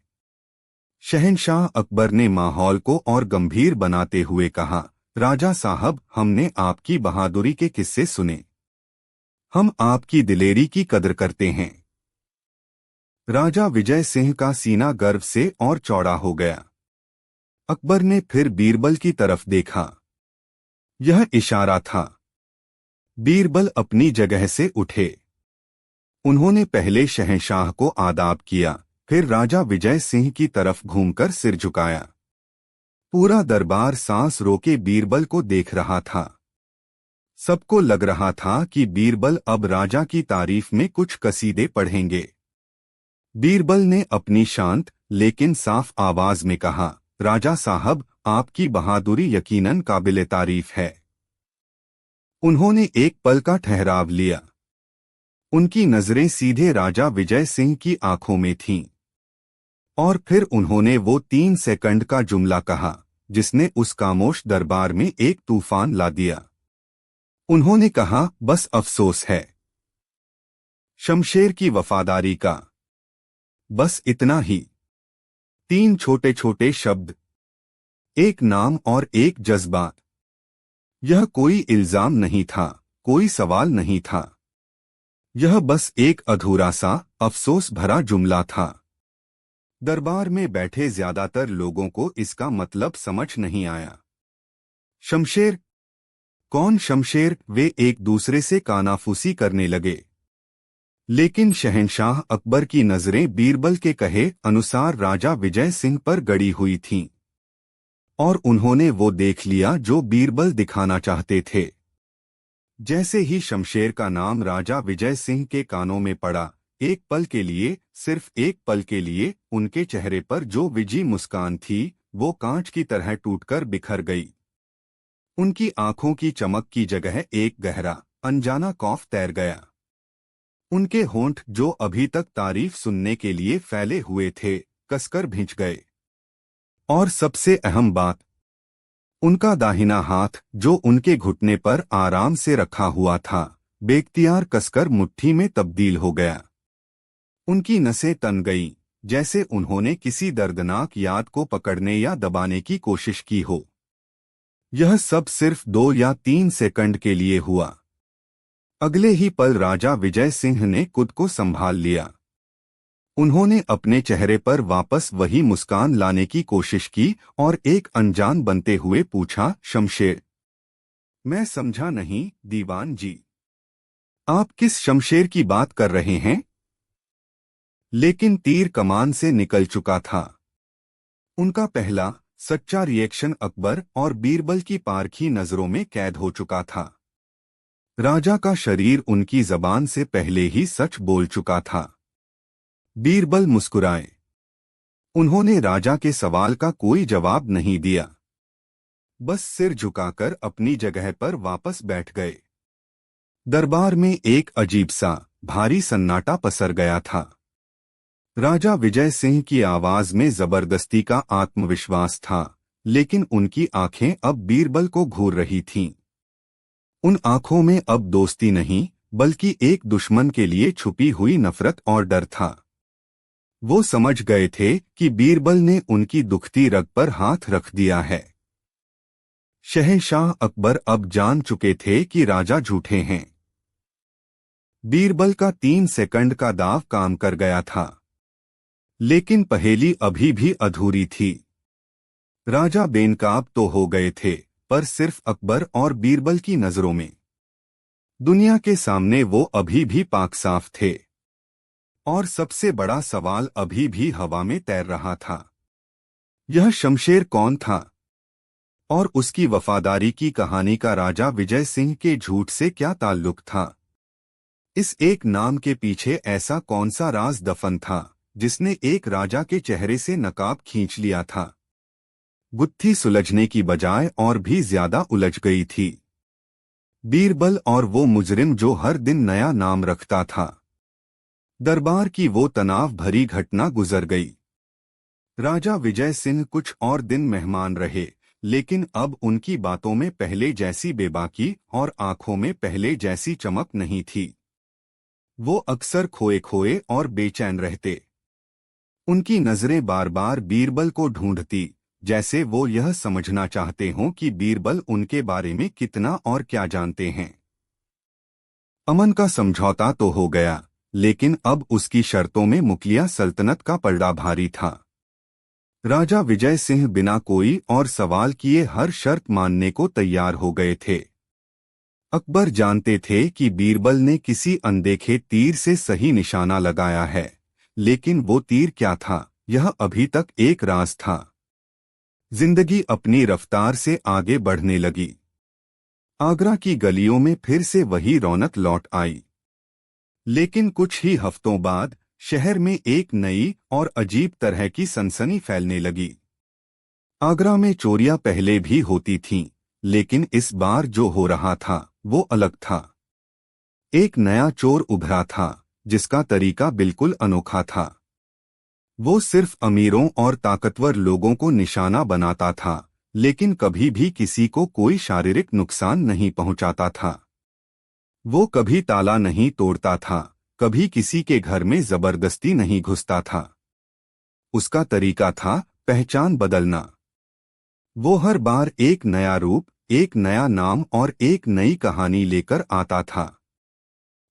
शहंशाह अकबर ने माहौल को और गंभीर बनाते हुए कहा, राजा साहब, हमने आपकी बहादुरी के किस्से सुने। हम आपकी दिलेरी की कदर करते हैं। राजा विजय सिंह का सीना गर्व से और चौड़ा हो गया। अकबर ने फिर बीरबल की तरफ देखा। यह इशारा था। बीरबल अपनी जगह से उठे। उन्होंने पहले शहंशाह को आदाब किया, फिर राजा विजय सिंह की तरफ घूमकर सिर झुकाया। पूरा दरबार सांस रोके बीरबल को देख रहा था। सबको लग रहा था कि बीरबल अब राजा की तारीफ में कुछ कसीदे पढ़ेंगे। बीरबल ने अपनी शांत लेकिन साफ आवाज में कहा, राजा साहब, आपकी बहादुरी यकीनन काबिले तारीफ है। उन्होंने एक पल का ठहराव लिया। उनकी नजरें सीधे राजा विजय सिंह की आंखों में थीं। और फिर उन्होंने वो 3 सेकंड का जुमला कहा जिसने उस खामोश दरबार में एक तूफान ला दिया। उन्होंने कहा, बस अफसोस है शमशेर की वफादारी का। बस इतना ही। 3 छोटे छोटे शब्द, एक नाम और एक जज्बा। यह कोई इल्जाम नहीं था, कोई सवाल नहीं था। यह बस एक अधूरा सा अफसोस भरा जुमला था। दरबार में बैठे ज्यादातर लोगों को इसका मतलब समझ नहीं आया। शमशेर? कौन शमशेर? वे एक दूसरे से कानाफूसी करने लगे। लेकिन शहंशाह अकबर की नजरें बीरबल के कहे अनुसार राजा विजय सिंह पर गड़ी हुई थीं। और उन्होंने वो देख लिया जो बीरबल दिखाना चाहते थे। जैसे ही शमशेर का नाम राजा विजय सिंह के कानों में पड़ा, एक पल के लिए, सिर्फ एक पल के लिए, उनके चेहरे पर जो विजी मुस्कान थी वो कांच की तरह टूटकर बिखर गई। उनकी आंखों की चमक की जगह एक गहरा, अनजाना खौफ तैर गया। उनके होंठ जो अभी तक तारीफ सुनने के लिए फैले हुए थे, कसकर भींच गए। और सबसे अहम बात, उनका दाहिना हाथ जो उनके घुटने पर आराम से रखा हुआ था, बेख्तियार कसकर मुट्ठी में तब्दील हो गया। उनकी नसें तन गईं, जैसे उन्होंने किसी दर्दनाक याद को पकड़ने या दबाने की कोशिश की हो। यह सब सिर्फ 2 या 3 सेकंड के लिए हुआ। अगले ही पल राजा विजय सिंह ने खुद को संभाल लिया। उन्होंने अपने चेहरे पर वापस वही मुस्कान लाने की कोशिश की और एक अनजान बनते हुए पूछा, शमशेर? मैं समझा नहीं दीवान जी, आप किस शमशेर की बात कर रहे हैं? लेकिन तीर कमान से निकल चुका था। उनका पहला सच्चा रिएक्शन अकबर और बीरबल की पारखी नजरों में कैद हो चुका था। राजा का शरीर उनकी जबान से पहले ही सच बोल चुका था। बीरबल मुस्कुराए। उन्होंने राजा के सवाल का कोई जवाब नहीं दिया, बस सिर झुकाकर अपनी जगह पर वापस बैठ गए। दरबार में एक अजीब सा भारी सन्नाटा पसर गया था। राजा विजय सिंह की आवाज में जबरदस्ती का आत्मविश्वास था, लेकिन उनकी आंखें अब बीरबल को घूर रही थीं। उन आंखों में अब दोस्ती नहीं, बल्कि एक दुश्मन के लिए छुपी हुई नफरत और डर था। वो समझ गए थे कि बीरबल ने उनकी दुखती रग पर हाथ रख दिया है। शहंशाह अकबर अब जान चुके थे कि राजा झूठे हैं। बीरबल का 3 सेकंड का दाव काम कर गया था, लेकिन पहेली अभी भी अधूरी थी। राजा बेनकाब तो हो गए थे, पर सिर्फ अकबर और बीरबल की नजरों में। दुनिया के सामने वो अभी भी पाक साफ थे। और सबसे बड़ा सवाल अभी भी हवा में तैर रहा था। यह शमशेर कौन था? और उसकी वफादारी की कहानी का राजा विजय सिंह के झूठ से क्या ताल्लुक था? इस एक नाम के पीछे ऐसा कौन सा राज दफन था जिसने एक राजा के चेहरे से नकाब खींच लिया था? गुत्थी सुलझने की बजाय और भी ज्यादा उलझ गई थी। बीरबल और वो मुजरिम जो हर दिन नया नाम रखता था। दरबार की वो तनाव भरी घटना गुजर गई। राजा विजय सिंह कुछ और दिन मेहमान रहे, लेकिन अब उनकी बातों में पहले जैसी बेबाकी और आंखों में पहले जैसी चमक नहीं थी। वो अक्सर खोए खोए और बेचैन रहते। उनकी नजरें बार बार बीरबल को ढूंढती, जैसे वो यह समझना चाहते हों कि बीरबल उनके बारे में कितना और क्या जानते हैं। अमन का समझौता तो हो गया, लेकिन अब उसकी शर्तों में मुगलिया सल्तनत का पलड़ा भारी था। राजा विजय सिंह बिना कोई और सवाल किए हर शर्त मानने को तैयार हो गए थे। अकबर जानते थे कि बीरबल ने किसी अनदेखे तीर से सही निशाना लगाया है, लेकिन वो तीर क्या था, यह अभी तक एक राज था। जिंदगी अपनी रफ्तार से आगे बढ़ने लगी। आगरा की गलियों में फिर से वही रौनक लौट आई। लेकिन कुछ ही हफ्तों बाद शहर में एक नई और अजीब तरह की सनसनी फैलने लगी। आगरा में चोरियां पहले भी होती थीं, लेकिन इस बार जो हो रहा था वो अलग था। एक नया चोर उभरा था, जिसका तरीका बिल्कुल अनोखा था। वो सिर्फ अमीरों और ताकतवर लोगों को निशाना बनाता था, लेकिन कभी भी किसी को कोई शारीरिक नुकसान नहीं पहुंचाता था। वो कभी ताला नहीं तोड़ता था, कभी किसी के घर में जबरदस्ती नहीं घुसता था। उसका तरीका था पहचान बदलना। वो हर बार एक नया रूप, एक नया नाम और एक नई कहानी लेकर आता था।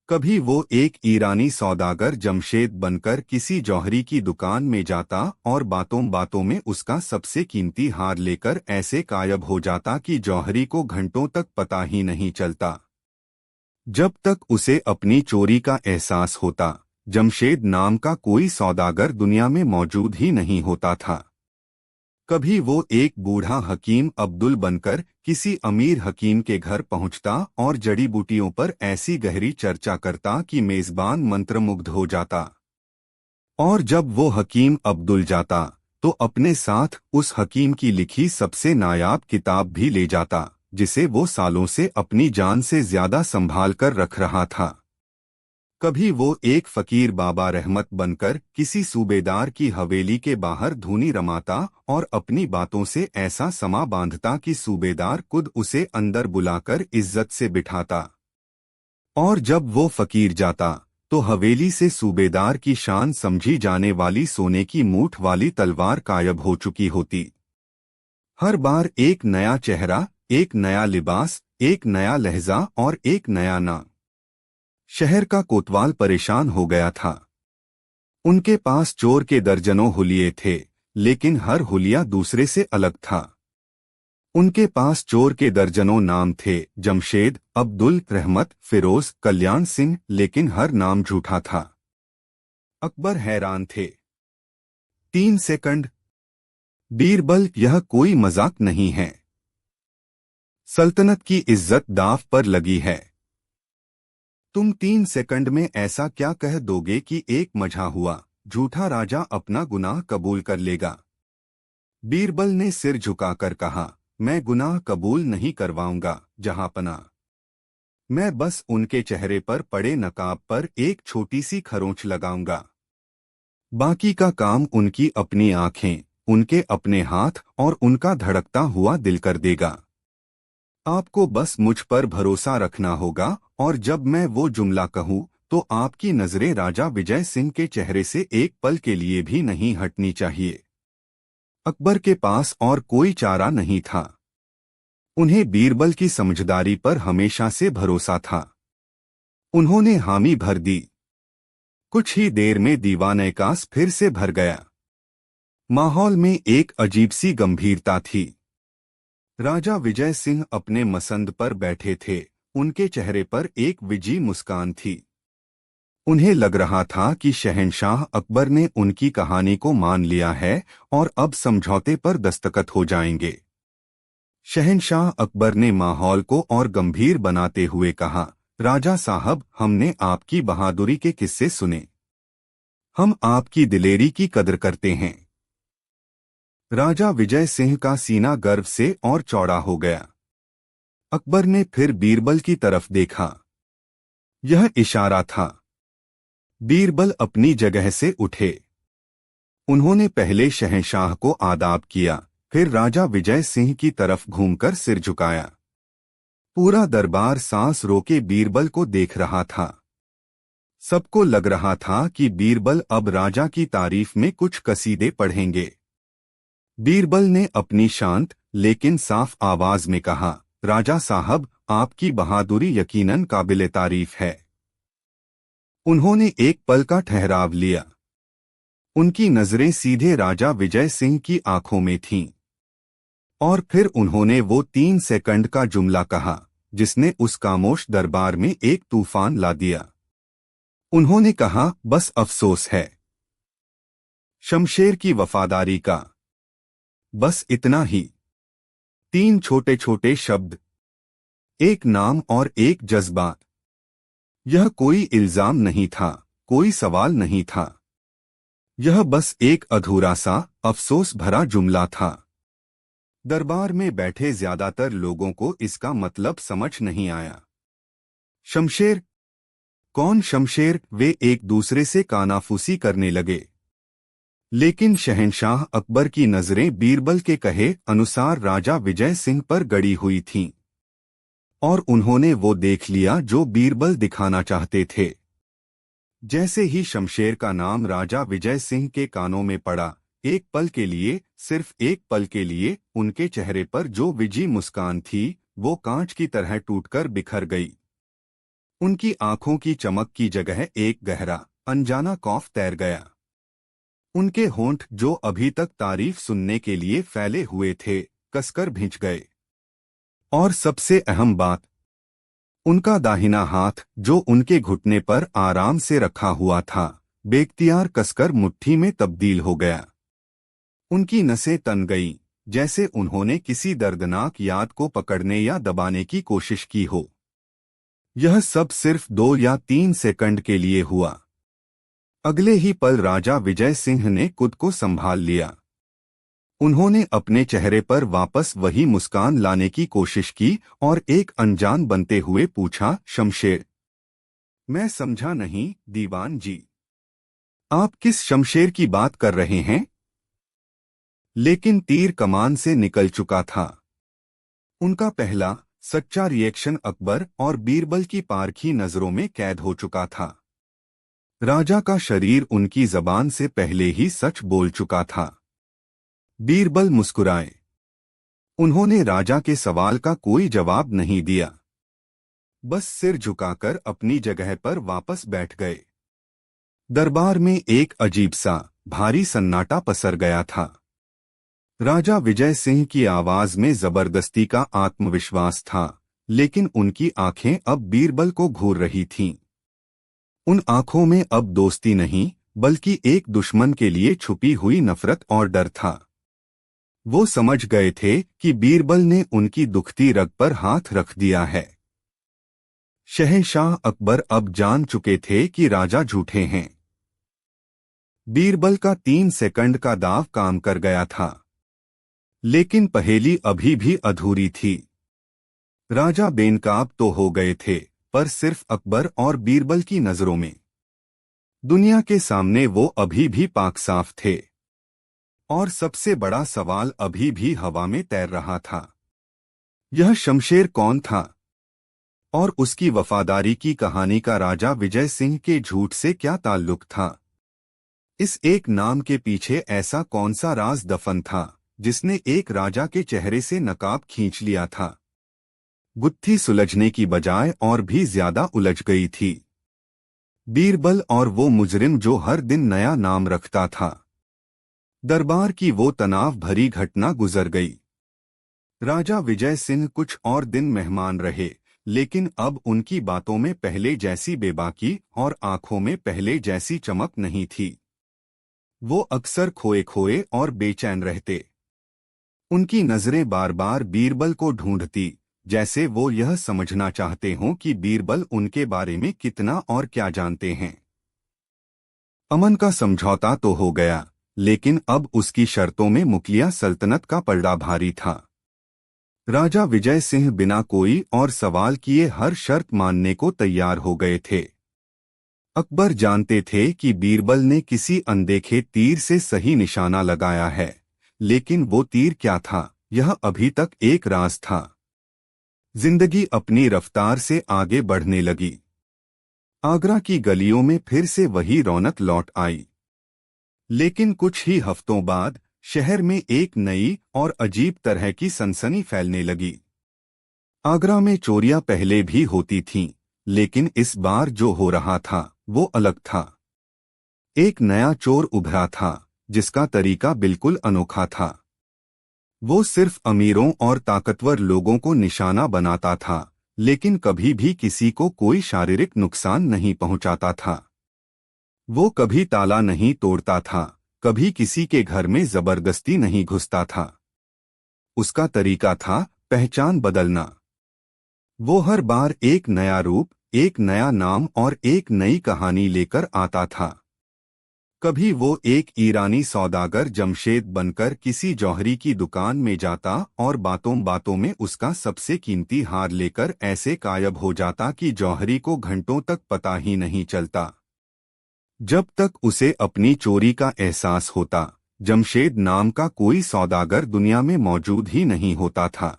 कभी वो एक ईरानी सौदागर जमशेद बनकर किसी जौहरी की दुकान में जाता और बातों बातों में उसका सबसे कीमती हार लेकर ऐसे गायब हो जाता कि जौहरी को घंटों तक पता ही नहीं चलता। जब तक उसे अपनी चोरी का एहसास होता, जमशेद नाम का कोई सौदागर दुनिया में मौजूद ही नहीं होता था। कभी वो एक बूढ़ा हकीम अब्दुल बनकर किसी अमीर हकीम के घर पहुंचता और जड़ी बूटियों पर ऐसी गहरी चर्चा करता कि मेजबान मंत्रमुग्ध हो जाता। और जब वो हकीम अब्दुल जाता तो अपने साथ उस हकीम की लिखी सबसे नायाब किताब भी ले जाता, जिसे वो सालों से अपनी जान से ज्यादा संभाल कर रख रहा था। कभी वो एक फकीर बाबा रहमत बनकर किसी सूबेदार की हवेली के बाहर धूनी रमाता और अपनी बातों से ऐसा समा बांधता कि सूबेदार खुद उसे अंदर बुलाकर इज्जत से बिठाता। और जब वो फकीर जाता तो हवेली से सूबेदार की शान समझी जाने वाली सोने की मूठ वाली तलवार गायब हो चुकी होती। हर बार एक नया चेहरा, एक नया लिबास, एक नया लहजा और एक नया नाम। शहर का कोतवाल परेशान हो गया था। उनके पास चोर के दर्जनों हुलिये थे, लेकिन हर हुलिया दूसरे से अलग था। उनके पास चोर के दर्जनों नाम थे, जमशेद, अब्दुल, रहमत, फिरोज, कल्याण सिंह, लेकिन हर नाम झूठा था। अकबर हैरान थे। 3 सेकंड। बीरबल, यह कोई मजाक नहीं है। सल्तनत की इज्जत दांव पर लगी है। तुम 3 सेकंड में ऐसा क्या कह दोगे कि एक मजा हुआ झूठा राजा अपना गुनाह कबूल कर लेगा? बीरबल ने सिर झुकाकर कहा, मैं गुनाह कबूल नहीं करवाऊंगा जहांपना। मैं बस उनके चेहरे पर पड़े नकाब पर एक छोटी सी खरोंच लगाऊंगा। बाकी का काम उनकी अपनी आंखें, उनके अपने हाथ और उनका धड़कता हुआ दिल कर देगा। आपको बस मुझ पर भरोसा रखना होगा, और जब मैं वो जुमला कहूँ तो आपकी नजरें राजा विजय सिंह के चेहरे से एक पल के लिए भी नहीं हटनी चाहिए। अकबर के पास और कोई चारा नहीं था। उन्हें बीरबल की समझदारी पर हमेशा से भरोसा था। उन्होंने हामी भर दी। कुछ ही देर में दीवानकास फिर से भर गया। माहौल में एक अजीब सी गंभीरता थी। राजा विजय सिंह अपने मसंद पर बैठे थे, उनके चेहरे पर एक विजयी मुस्कान थी। उन्हें लग रहा था कि शहंशाह अकबर ने उनकी कहानी को मान लिया है और अब समझौते पर दस्तखत हो जाएंगे। शहंशाह अकबर ने माहौल को और गंभीर बनाते हुए कहा, राजा साहब, हमने आपकी बहादुरी के किस्से सुने। हम आपकी दिलेरी की कदर करते हैं। राजा विजय सिंह का सीना गर्व से और चौड़ा हो गया। अकबर ने फिर बीरबल की तरफ देखा। यह इशारा था। बीरबल अपनी जगह से उठे। उन्होंने पहले शहंशाह को आदाब किया, फिर राजा विजय सिंह की तरफ घूमकर सिर झुकाया। पूरा दरबार सांस रोके बीरबल को देख रहा था। सबको लग रहा था कि बीरबल अब राजा की तारीफ में कुछ कसीदे पढ़ेंगे। बीरबल ने अपनी शांत लेकिन साफ आवाज में कहा, राजा साहब, आपकी बहादुरी यकीनन काबिले तारीफ है। उन्होंने एक पल का ठहराव लिया। उनकी नजरें सीधे राजा विजय सिंह की आंखों में थीं। और फिर उन्होंने वो 3 सेकंड का जुमला कहा, जिसने उस खामोश दरबार में एक तूफान ला दिया। उन्होंने कहा, बस अफसोस है शमशेर की वफादारी का। बस इतना ही। 3 छोटे छोटे शब्द, एक नाम और एक जज्बात। यह कोई इल्जाम नहीं था, कोई सवाल नहीं था। यह बस एक अधूरा सा, अफसोस भरा जुमला था। दरबार में बैठे ज्यादातर लोगों को इसका मतलब समझ नहीं आया। शमशेर? कौन शमशेर? वे एक दूसरे से कानाफूसी करने लगे। लेकिन शहंशाह अकबर की नजरें बीरबल के कहे अनुसार राजा विजय सिंह पर गड़ी हुई थीं, और उन्होंने वो देख लिया जो बीरबल दिखाना चाहते थे। जैसे ही शमशेर का नाम राजा विजय सिंह के कानों में पड़ा, एक पल के लिए, सिर्फ एक पल के लिए, उनके चेहरे पर जो विजी मुस्कान थी वो कांच की तरह टूटकर बिखर गई। उनकी आंखों की चमक की जगह एक गहरा, अनजाना खौफ तैर गया। उनके होंठ जो अभी तक तारीफ सुनने के लिए फैले हुए थे, कसकर भींच गए। और सबसे अहम बात, उनका दाहिना हाथ जो उनके घुटने पर आराम से रखा हुआ था, बेख्तियार कसकर मुट्ठी में तब्दील हो गया। उनकी नसें तन गईं, जैसे उन्होंने किसी दर्दनाक याद को पकड़ने या दबाने की कोशिश की हो। यह सब सिर्फ 2 या 3 सेकंड के लिए हुआ। अगले ही पल राजा विजय सिंह ने खुद को संभाल लिया। उन्होंने अपने चेहरे पर वापस वही मुस्कान लाने की कोशिश की और एक अनजान बनते हुए पूछा, शमशेर? मैं समझा नहीं, दीवान जी। आप किस शमशेर की बात कर रहे हैं? लेकिन तीर कमान से निकल चुका था। उनका पहला सच्चा रिएक्शन अकबर और बीरबल की पारखी नजरों में कैद हो चुका था। राजा का शरीर उनकी जबान से पहले ही सच बोल चुका था। बीरबल मुस्कुराए। उन्होंने राजा के सवाल का कोई जवाब नहीं दिया, बस सिर झुकाकर अपनी जगह पर वापस बैठ गए। दरबार में एक अजीब सा भारी सन्नाटा पसर गया था। राजा विजय सिंह की आवाज में जबरदस्ती का आत्मविश्वास था, लेकिन उनकी आंखें अब बीरबल को घूर रही थीं। उन आंखों में अब दोस्ती नहीं, बल्कि एक दुश्मन के लिए छुपी हुई नफरत और डर था। वो समझ गए थे कि बीरबल ने उनकी दुखती रग पर हाथ रख दिया है। शहंशाह अकबर अब जान चुके थे कि राजा झूठे हैं। बीरबल का 3 सेकंड का दांव काम कर गया था, लेकिन पहेली अभी भी अधूरी थी। राजा बेनकाब तो हो गए थे, पर सिर्फ अकबर और बीरबल की नजरों में। दुनिया के सामने वो अभी भी पाक साफ थे, और सबसे बड़ा सवाल अभी भी हवा में तैर रहा था। यह शमशेर कौन था, और उसकी वफादारी की कहानी का राजा विजय सिंह के झूठ से क्या ताल्लुक था? इस एक नाम के पीछे ऐसा कौन सा राज दफन था जिसने एक राजा के चेहरे से नकाब खींच लिया था? गुत्थी सुलझने की बजाय और भी ज्यादा उलझ गई थी। बीरबल और वो मुजरिम जो हर दिन नया नाम रखता था। दरबार की वो तनाव भरी घटना गुजर गई। राजा विजय सिंह कुछ और दिन मेहमान रहे, लेकिन अब उनकी बातों में पहले जैसी बेबाकी और आंखों में पहले जैसी चमक नहीं थी। वो अक्सर खोए खोए और बेचैन रहते। उनकी नजरें बार बार बीरबल को ढूंढती, जैसे वो यह समझना चाहते हों कि बीरबल उनके बारे में कितना और क्या जानते हैं। अमन का समझौता तो हो गया, लेकिन अब उसकी शर्तों में मुगलिया सल्तनत का पलड़ा भारी था। राजा विजय सिंह बिना कोई और सवाल किए हर शर्त मानने को तैयार हो गए थे। अकबर जानते थे कि बीरबल ने किसी अनदेखे तीर से सही निशाना लगाया है, लेकिन वो तीर क्या था, यह अभी तक एक राज था। जिंदगी अपनी रफ्तार से आगे बढ़ने लगी। आगरा की गलियों में फिर से वही रौनक लौट आई। लेकिन कुछ ही हफ्तों बाद शहर में एक नई और अजीब तरह की सनसनी फैलने लगी। आगरा में चोरियां पहले भी होती थीं, लेकिन इस बार जो हो रहा था वो अलग था। एक नया चोर उभरा था, जिसका तरीका बिल्कुल अनोखा था। वो सिर्फ अमीरों और ताकतवर लोगों को निशाना बनाता था, लेकिन कभी भी किसी को कोई शारीरिक नुकसान नहीं पहुंचाता था। वो कभी ताला नहीं तोड़ता था, कभी किसी के घर में जबरदस्ती नहीं घुसता था। उसका तरीका था पहचान बदलना। वो हर बार एक नया रूप, एक नया नाम और एक नई कहानी लेकर आता था। कभी वो एक ईरानी सौदागर जमशेद बनकर किसी जौहरी की दुकान में जाता और बातों बातों में उसका सबसे कीमती हार लेकर ऐसे गायब हो जाता कि जौहरी को घंटों तक पता ही नहीं चलता। जब तक उसे अपनी चोरी का एहसास होता, जमशेद नाम का कोई सौदागर दुनिया में मौजूद ही नहीं होता था।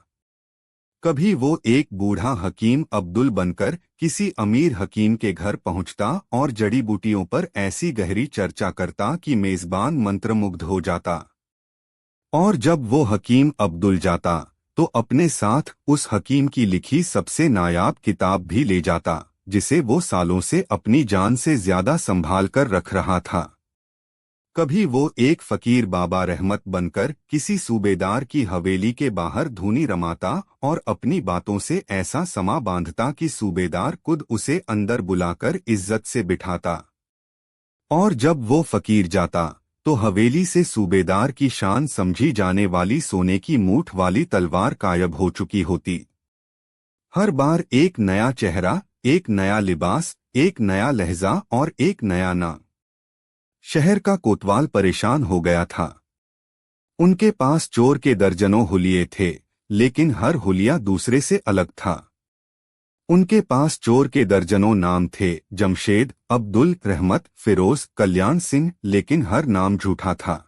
कभी वो एक बूढ़ा हकीम अब्दुल बनकर किसी अमीर हकीम के घर पहुंचता और जड़ी बूटियों पर ऐसी गहरी चर्चा करता कि मेजबान मंत्रमुग्ध हो जाता। और जब वो हकीम अब्दुल जाता तो अपने साथ उस हकीम की लिखी सबसे नायाब किताब भी ले जाता, जिसे वो सालों से अपनी जान से ज्यादा संभाल कर रख रहा था। कभी वो एक फकीर बाबा रहमत बनकर किसी सूबेदार की हवेली के बाहर धूनी रमाता और अपनी बातों से ऐसा समा बांधता कि सूबेदार खुद उसे अंदर बुलाकर इज्जत से बिठाता। और जब वो फकीर जाता तो हवेली से सूबेदार की शान समझी जाने वाली सोने की मूठ वाली तलवार गायब हो चुकी होती। हर बार एक नया चेहरा, एक नया लिबास, एक नया लहजा और एक नया नाम। शहर का कोतवाल परेशान हो गया था। उनके पास चोर के दर्जनों हुलिये थे, लेकिन हर हुलिया दूसरे से अलग था। उनके पास चोर के दर्जनों नाम थे, जमशेद, अब्दुल, रहमत, फिरोज, कल्याण सिंह, लेकिन हर नाम झूठा था।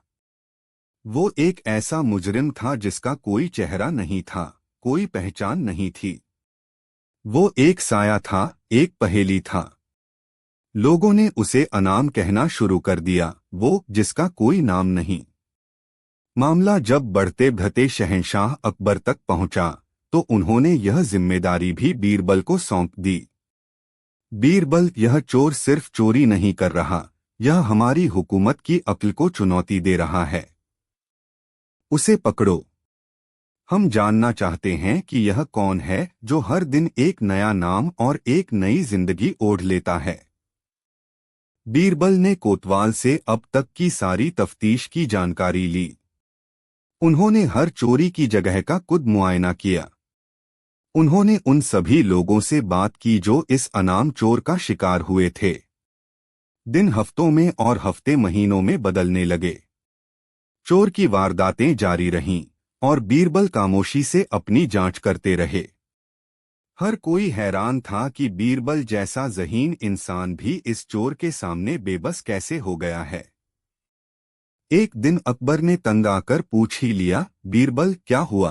वो एक ऐसा मुजरिम था जिसका कोई चेहरा नहीं था, कोई पहचान नहीं थी। वो एक साया था, एक पहेली था। लोगों ने उसे अनाम कहना शुरू कर दिया, वो जिसका कोई नाम नहीं। मामला जब बढ़ते बढ़ते शहंशाह अकबर तक पहुंचा तो उन्होंने यह जिम्मेदारी भी बीरबल को सौंप दी। बीरबल, यह चोर सिर्फ चोरी नहीं कर रहा, यह हमारी हुकूमत की अक्ल को चुनौती दे रहा है। उसे पकड़ो। हम जानना चाहते हैं कि यह कौन है जो हर दिन एक नया नाम और एक नई जिंदगी ओढ़ लेता है। बीरबल ने कोतवाल से अब तक की सारी तफ्तीश की जानकारी ली। उन्होंने हर चोरी की जगह का खुद मुआयना किया। उन्होंने उन सभी लोगों से बात की जो इस अनाम चोर का शिकार हुए थे। दिन हफ्तों में और हफ्ते महीनों में बदलने लगे। चोर की वारदातें जारी रहीं और बीरबल खामोशी से अपनी जांच करते रहे। हर कोई हैरान था कि बीरबल जैसा ज़हीन इंसान भी इस चोर के सामने बेबस कैसे हो गया है। एक दिन अकबर ने तंग आकर पूछ ही लिया, बीरबल, क्या हुआ?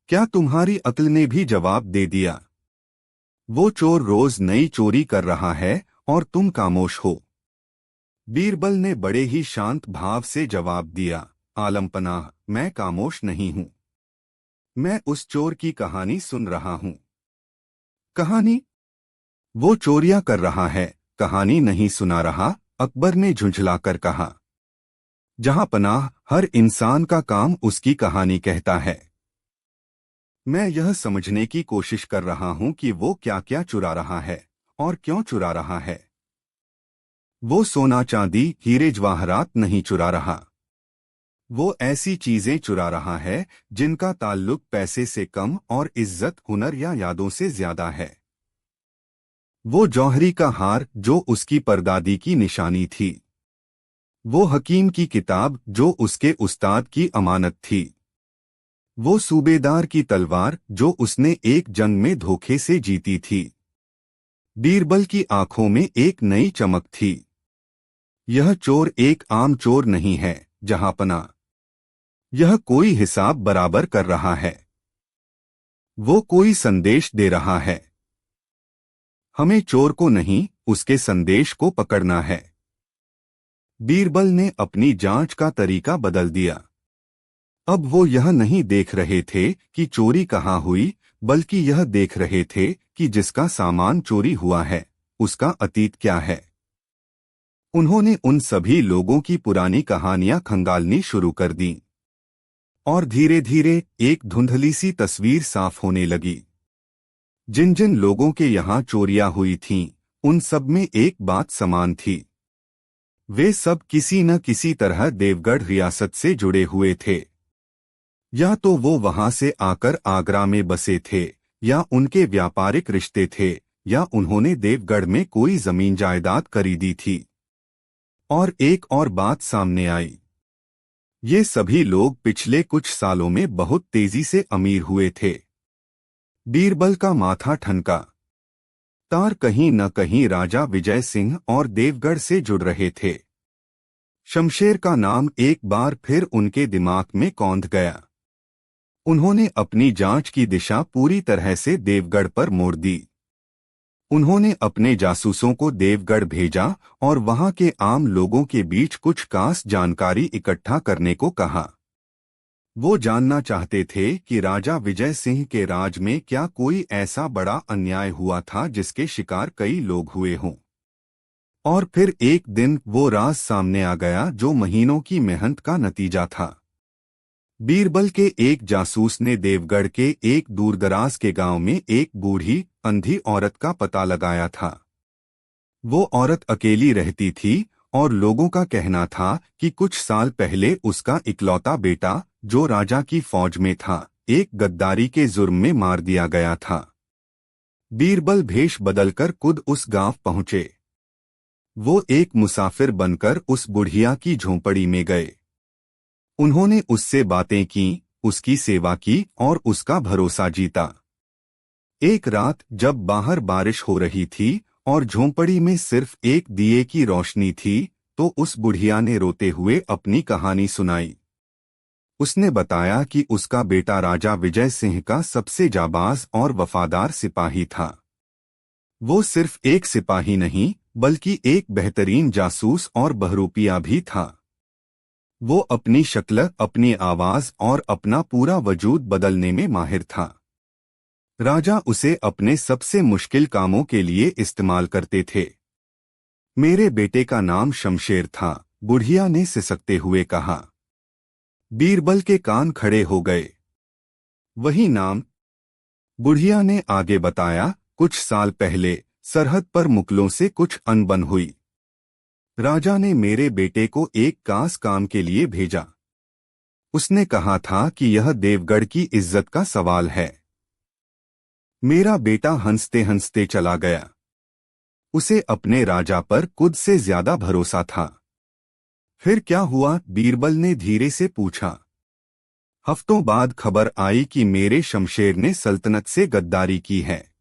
क्या तुम्हारी अक्ल ने भी जवाब दे दिया? वो चोर रोज नई चोरी कर रहा है और तुम खामोश हो। बीरबल ने बड़े ही शांत भाव से जवाब दिया, आलमपनाह, मैं खामोश नहीं हूं। मैं उस चोर की कहानी सुन रहा हूं। कहानी? वो चोरियां कर रहा है, कहानी नहीं सुना रहा, अकबर ने झुंझलाकर कहा। जहां पनाह, हर इंसान का काम उसकी कहानी कहता है। मैं यह समझने की कोशिश कर रहा हूं कि वो क्या क्या चुरा रहा है और क्यों चुरा रहा है। वो सोना चांदी, हीरे जवाहरात नहीं चुरा रहा। वो ऐसी चीजें चुरा रहा है जिनका ताल्लुक पैसे से कम और इज्जत, हुनर या यादों से ज्यादा है। वो जौहरी का हार जो उसकी परदादी की निशानी थी। वो हकीम की किताब जो उसके उस्ताद की अमानत थी। वो सूबेदार की तलवार जो उसने एक जंग में धोखे से जीती थी। बीरबल की आंखों में एक नई चमक थी। यह चोर एक आम चोर नहीं है, जहांपना। यह कोई हिसाब बराबर कर रहा है। वो कोई संदेश दे रहा है। हमें चोर को नहीं, उसके संदेश को पकड़ना है। बीरबल ने अपनी जांच का तरीका बदल दिया। अब वो यह नहीं देख रहे थे कि चोरी कहाँ हुई, बल्कि यह देख रहे थे कि जिसका सामान चोरी हुआ है, उसका अतीत क्या है। उन्होंने उन सभी लोगों की पुरानी कहानियां खंगालनी शुरू कर दी और धीरे धीरे एक धुंधली सी तस्वीर साफ होने लगी। जिन जिन लोगों के यहाँ चोरियां हुई थीं, उन सब में एक बात समान थी। वे सब किसी न किसी तरह देवगढ़ रियासत से जुड़े हुए थे। या तो वो वहां से आकर आगरा में बसे थे, या उनके व्यापारिक रिश्ते थे, या उन्होंने देवगढ़ में कोई जमीन जायदाद खरीदी थी। और एक और बात सामने आई। ये सभी लोग पिछले कुछ सालों में बहुत तेजी से अमीर हुए थे। बीरबल का माथा ठनका। तार कहीं न कहीं राजा विजय सिंह और देवगढ़ से जुड़ रहे थे। शमशेर का नाम एक बार फिर उनके दिमाग में कौंध गया। उन्होंने अपनी जांच की दिशा पूरी तरह से देवगढ़ पर मोड़ दी। उन्होंने अपने जासूसों को देवगढ़ भेजा और वहां के आम लोगों के बीच कुछ खास जानकारी इकट्ठा करने को कहा। वो जानना चाहते थे कि राजा विजय सिंह के राज में क्या कोई ऐसा बड़ा अन्याय हुआ था जिसके शिकार कई लोग हुए हों। और फिर एक दिन वो राज सामने आ गया जो महीनों की मेहनत का नतीजा था। बीरबल के एक जासूस ने देवगढ़ के एक दूरदराज के गांव में एक बूढ़ी अंधी औरत का पता लगाया था। वो औरत अकेली रहती थी और लोगों का कहना था कि कुछ साल पहले उसका इकलौता बेटा, जो राजा की फौज में था, एक गद्दारी के जुर्म में मार दिया गया था। बीरबल भेष बदलकर खुद उस गांव पहुंचे। वो एक मुसाफिर बनकर उस बुढ़िया की झोंपड़ी में गए। उन्होंने उससे बातें की, उसकी सेवा की और उसका भरोसा जीता। एक रात जब बाहर बारिश हो रही थी और झोंपड़ी में सिर्फ एक दिए की रोशनी थी, तो उस बुढ़िया ने रोते हुए अपनी कहानी सुनाई। उसने बताया कि उसका बेटा राजा विजय सिंह का सबसे जाबाज और वफादार सिपाही था। वो सिर्फ एक सिपाही नहीं, बल्कि एक बेहतरीन जासूस और बहरूपिया भी था। वो अपनी शक्ल, अपनी आवाज और अपना पूरा वजूद बदलने में माहिर था। राजा उसे अपने सबसे मुश्किल कामों के लिए इस्तेमाल करते थे। मेरे बेटे का नाम शमशेर था, बुढ़िया ने सिसकते हुए कहा। बीरबल के कान खड़े हो गए। वही नाम। बुढ़िया ने आगे बताया, कुछ साल पहले सरहद पर मुगलों से कुछ अनबन हुई। राजा ने मेरे बेटे को एक खास काम के लिए भेजा। उसने कहा था कि यह देवगढ़ की इज्जत का सवाल है। मेरा बेटा हंसते हंसते चला गया। उसे अपने राजा पर खुद से ज्यादा भरोसा था। फिर क्या हुआ? बीरबल ने धीरे से पूछा। हफ्तों बाद खबर आई कि मेरे शमशेर ने सल्तनत से गद्दारी की है।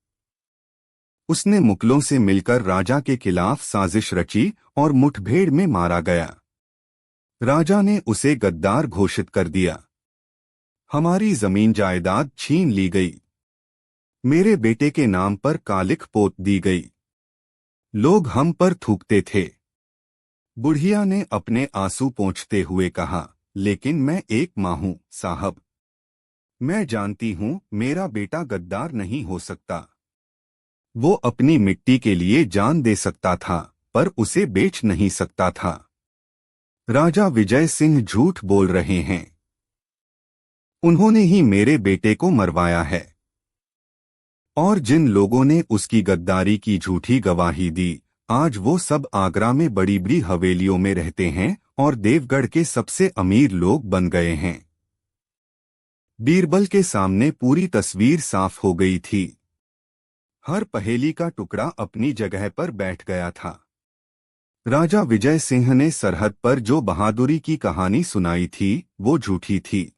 उसने मुगलों से मिलकर राजा के खिलाफ साजिश रची और मुठभेड़ में मारा गया। राजा ने उसे गद्दार घोषित कर दिया। हमारी जमीन जायदाद छीन ली गई। मेरे बेटे के नाम पर कालिख पोत दी गई। लोग हम पर थूकते थे। बुढ़िया ने अपने आंसू पोंछते हुए कहा, लेकिन मैं एक मां हूं साहब। मैं जानती हूं मेरा बेटा गद्दार नहीं हो सकता। वो अपनी मिट्टी के लिए जान दे सकता था, पर उसे बेच नहीं सकता था। राजा विजय सिंह झूठ बोल रहे हैं। उन्होंने ही मेरे बेटे को मरवाया है। और जिन लोगों ने उसकी गद्दारी की झूठी गवाही दी, आज वो सब आगरा में बड़ी बड़ी हवेलियों में रहते हैं और देवगढ़ के सबसे अमीर लोग बन गए हैं। बीरबल के सामने पूरी तस्वीर साफ हो गई थी। हर पहेली का टुकड़ा अपनी जगह पर बैठ गया था। राजा विजय सिंह ने सरहद पर जो बहादुरी की कहानी सुनाई थी, वो झूठी थी।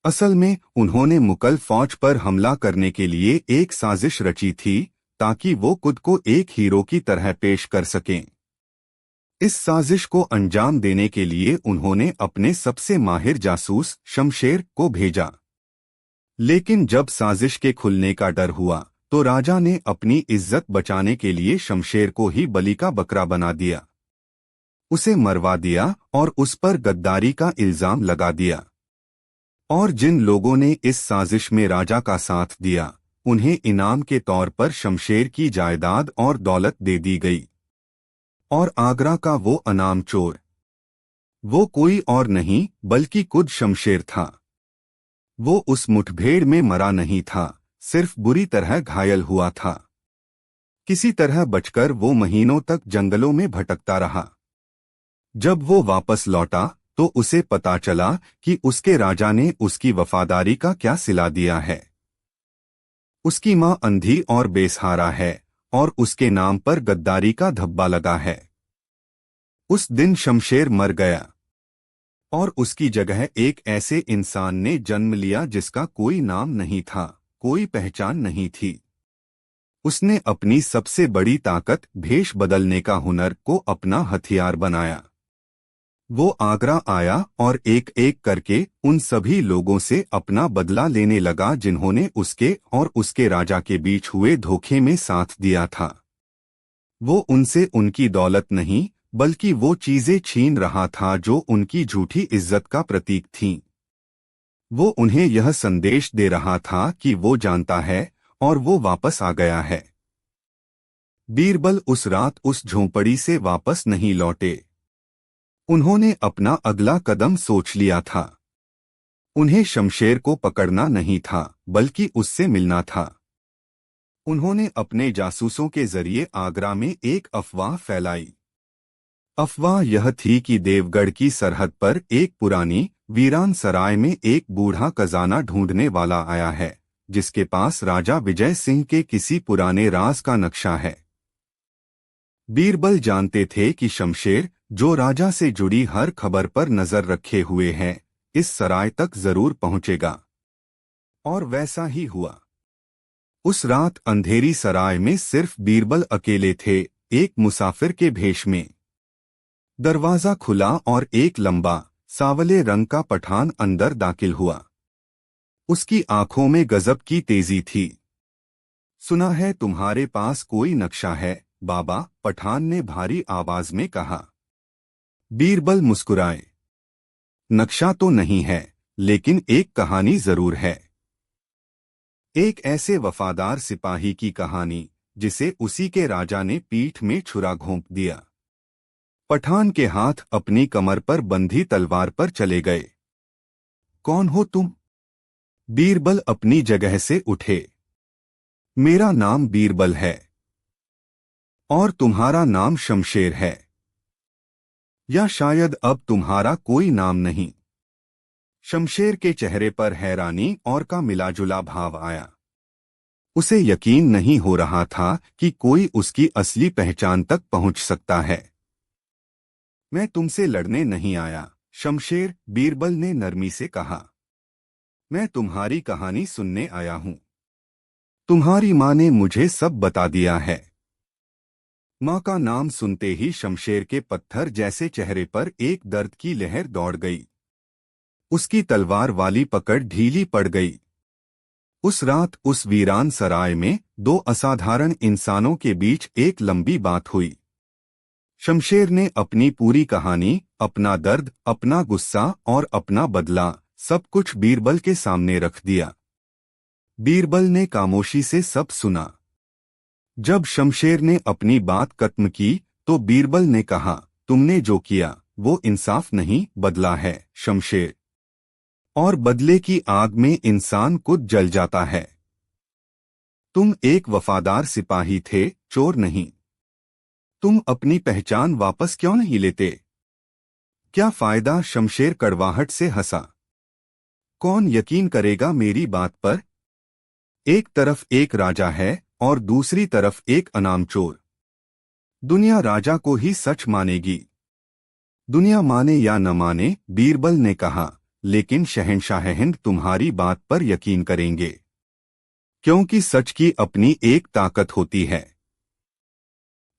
असल में उन्होंने मुगल फौज पर हमला करने के लिए एक साजिश रची थी, ताकि वो खुद को एक हीरो की तरह पेश कर सकें। इस साजिश को अंजाम देने के लिए उन्होंने अपने सबसे माहिर जासूस शमशेर को भेजा। लेकिन जब साजिश के खुलने का डर हुआ, तो राजा ने अपनी इज्जत बचाने के लिए शमशेर को ही बलि का बकरा बना दिया। उसे मरवा दिया और उस पर गद्दारी का इल्जाम लगा दिया। और जिन लोगों ने इस साजिश में राजा का साथ दिया, उन्हें इनाम के तौर पर शमशेर की जायदाद और दौलत दे दी गई। और आगरा का वो अनाम चोर, वो कोई और नहीं बल्कि खुद शमशेर था। वो उस मुठभेड़ में मरा नहीं था, सिर्फ बुरी तरह घायल हुआ था। किसी तरह बचकर वो महीनों तक जंगलों में भटकता रहा। जब वो वापस लौटा तो उसे पता चला कि उसके राजा ने उसकी वफादारी का क्या सिला दिया है। उसकी मां अंधी और बेसहारा है और उसके नाम पर गद्दारी का धब्बा लगा है। उस दिन शमशेर मर गया और उसकी जगह एक ऐसे इंसान ने जन्म लिया जिसका कोई नाम नहीं था, कोई पहचान नहीं थी। उसने अपनी सबसे बड़ी ताकत भेष बदलने का हुनर को अपना हथियार बनाया। वो आगरा आया और एक एक करके उन सभी लोगों से अपना बदला लेने लगा जिन्होंने उसके और उसके राजा के बीच हुए धोखे में साथ दिया था। वो उनसे उनकी दौलत नहीं बल्कि वो चीजें छीन रहा था जो उनकी झूठी इज्जत का प्रतीक थीं। वो उन्हें यह संदेश दे रहा था कि वो जानता है और वो वापस आ गया है। बीरबल उस रात उस झोंपड़ी से वापस नहीं लौटे। उन्होंने अपना अगला कदम सोच लिया था। उन्हें शमशेर को पकड़ना नहीं था बल्कि उससे मिलना था। उन्होंने अपने जासूसों के जरिए आगरा में एक अफवाह फैलाई। अफवाह यह थी कि देवगढ़ की सरहद पर एक पुरानी वीरान सराय में एक बूढ़ा खजाना ढूंढने वाला आया है, जिसके पास राजा विजय सिंह के किसी पुराने राज का नक्शा है। बीरबल जानते थे कि शमशेर, जो राजा से जुड़ी हर खबर पर नजर रखे हुए है, इस सराय तक जरूर पहुंचेगा। और वैसा ही हुआ। उस रात अंधेरी सराय में सिर्फ बीरबल अकेले थे, एक मुसाफिर के भेष में। दरवाजा खुला और एक लंबा सांवले रंग का पठान अंदर दाखिल हुआ। उसकी आंखों में गजब की तेजी थी। सुना है तुम्हारे पास कोई नक्शा है बाबा, पठान ने भारी आवाज में कहा। बीरबल मुस्कुराए। नक्शा तो नहीं है, लेकिन एक कहानी जरूर है। एक ऐसे वफादार सिपाही की कहानी जिसे उसी के राजा ने पीठ में छुरा घोंप दिया। पठान के हाथ अपनी कमर पर बंधी तलवार पर चले गए। कौन हो तुम? बीरबल अपनी जगह से उठे। मेरा नाम बीरबल है। और तुम्हारा नाम शमशेर है। या शायद अब तुम्हारा कोई नाम नहीं। शमशेर के चेहरे पर हैरानी और का मिलाजुला भाव आया। उसे यकीन नहीं हो रहा था कि कोई उसकी असली पहचान तक पहुंच सकता है। मैं तुमसे लड़ने नहीं आया शमशेर, बीरबल ने नरमी से कहा। मैं तुम्हारी कहानी सुनने आया हूं। तुम्हारी माँ ने मुझे सब बता दिया है। माँ का नाम सुनते ही शमशेर के पत्थर जैसे चेहरे पर एक दर्द की लहर दौड़ गई। उसकी तलवार वाली पकड़ ढीली पड़ गई। उस रात उस वीरान सराय में दो असाधारण इंसानों के बीच एक लंबी बात हुई। शमशेर ने अपनी पूरी कहानी, अपना दर्द, अपना गुस्सा और अपना बदला, सब कुछ बीरबल के सामने रख दिया। बीरबल ने खामोशी से सब सुना। जब शमशेर ने अपनी बात खत्म की तो बीरबल ने कहा, तुमने जो किया वो इंसाफ नहीं, बदला है शमशेर। और बदले की आग में इंसान खुद जल जाता है। तुम एक वफादार सिपाही थे, चोर नहीं। तुम अपनी पहचान वापस क्यों नहीं लेते? क्या फायदा? शमशेर कड़वाहट से हंसा। कौन यकीन करेगा मेरी बात पर? एक तरफ एक राजा है और दूसरी तरफ एक अनाम चोर। दुनिया राजा को ही सच मानेगी। दुनिया माने या न माने, बीरबल ने कहा, लेकिन शहंशाह हिंद तुम्हारी बात पर यकीन करेंगे, क्योंकि सच की अपनी एक ताकत होती है।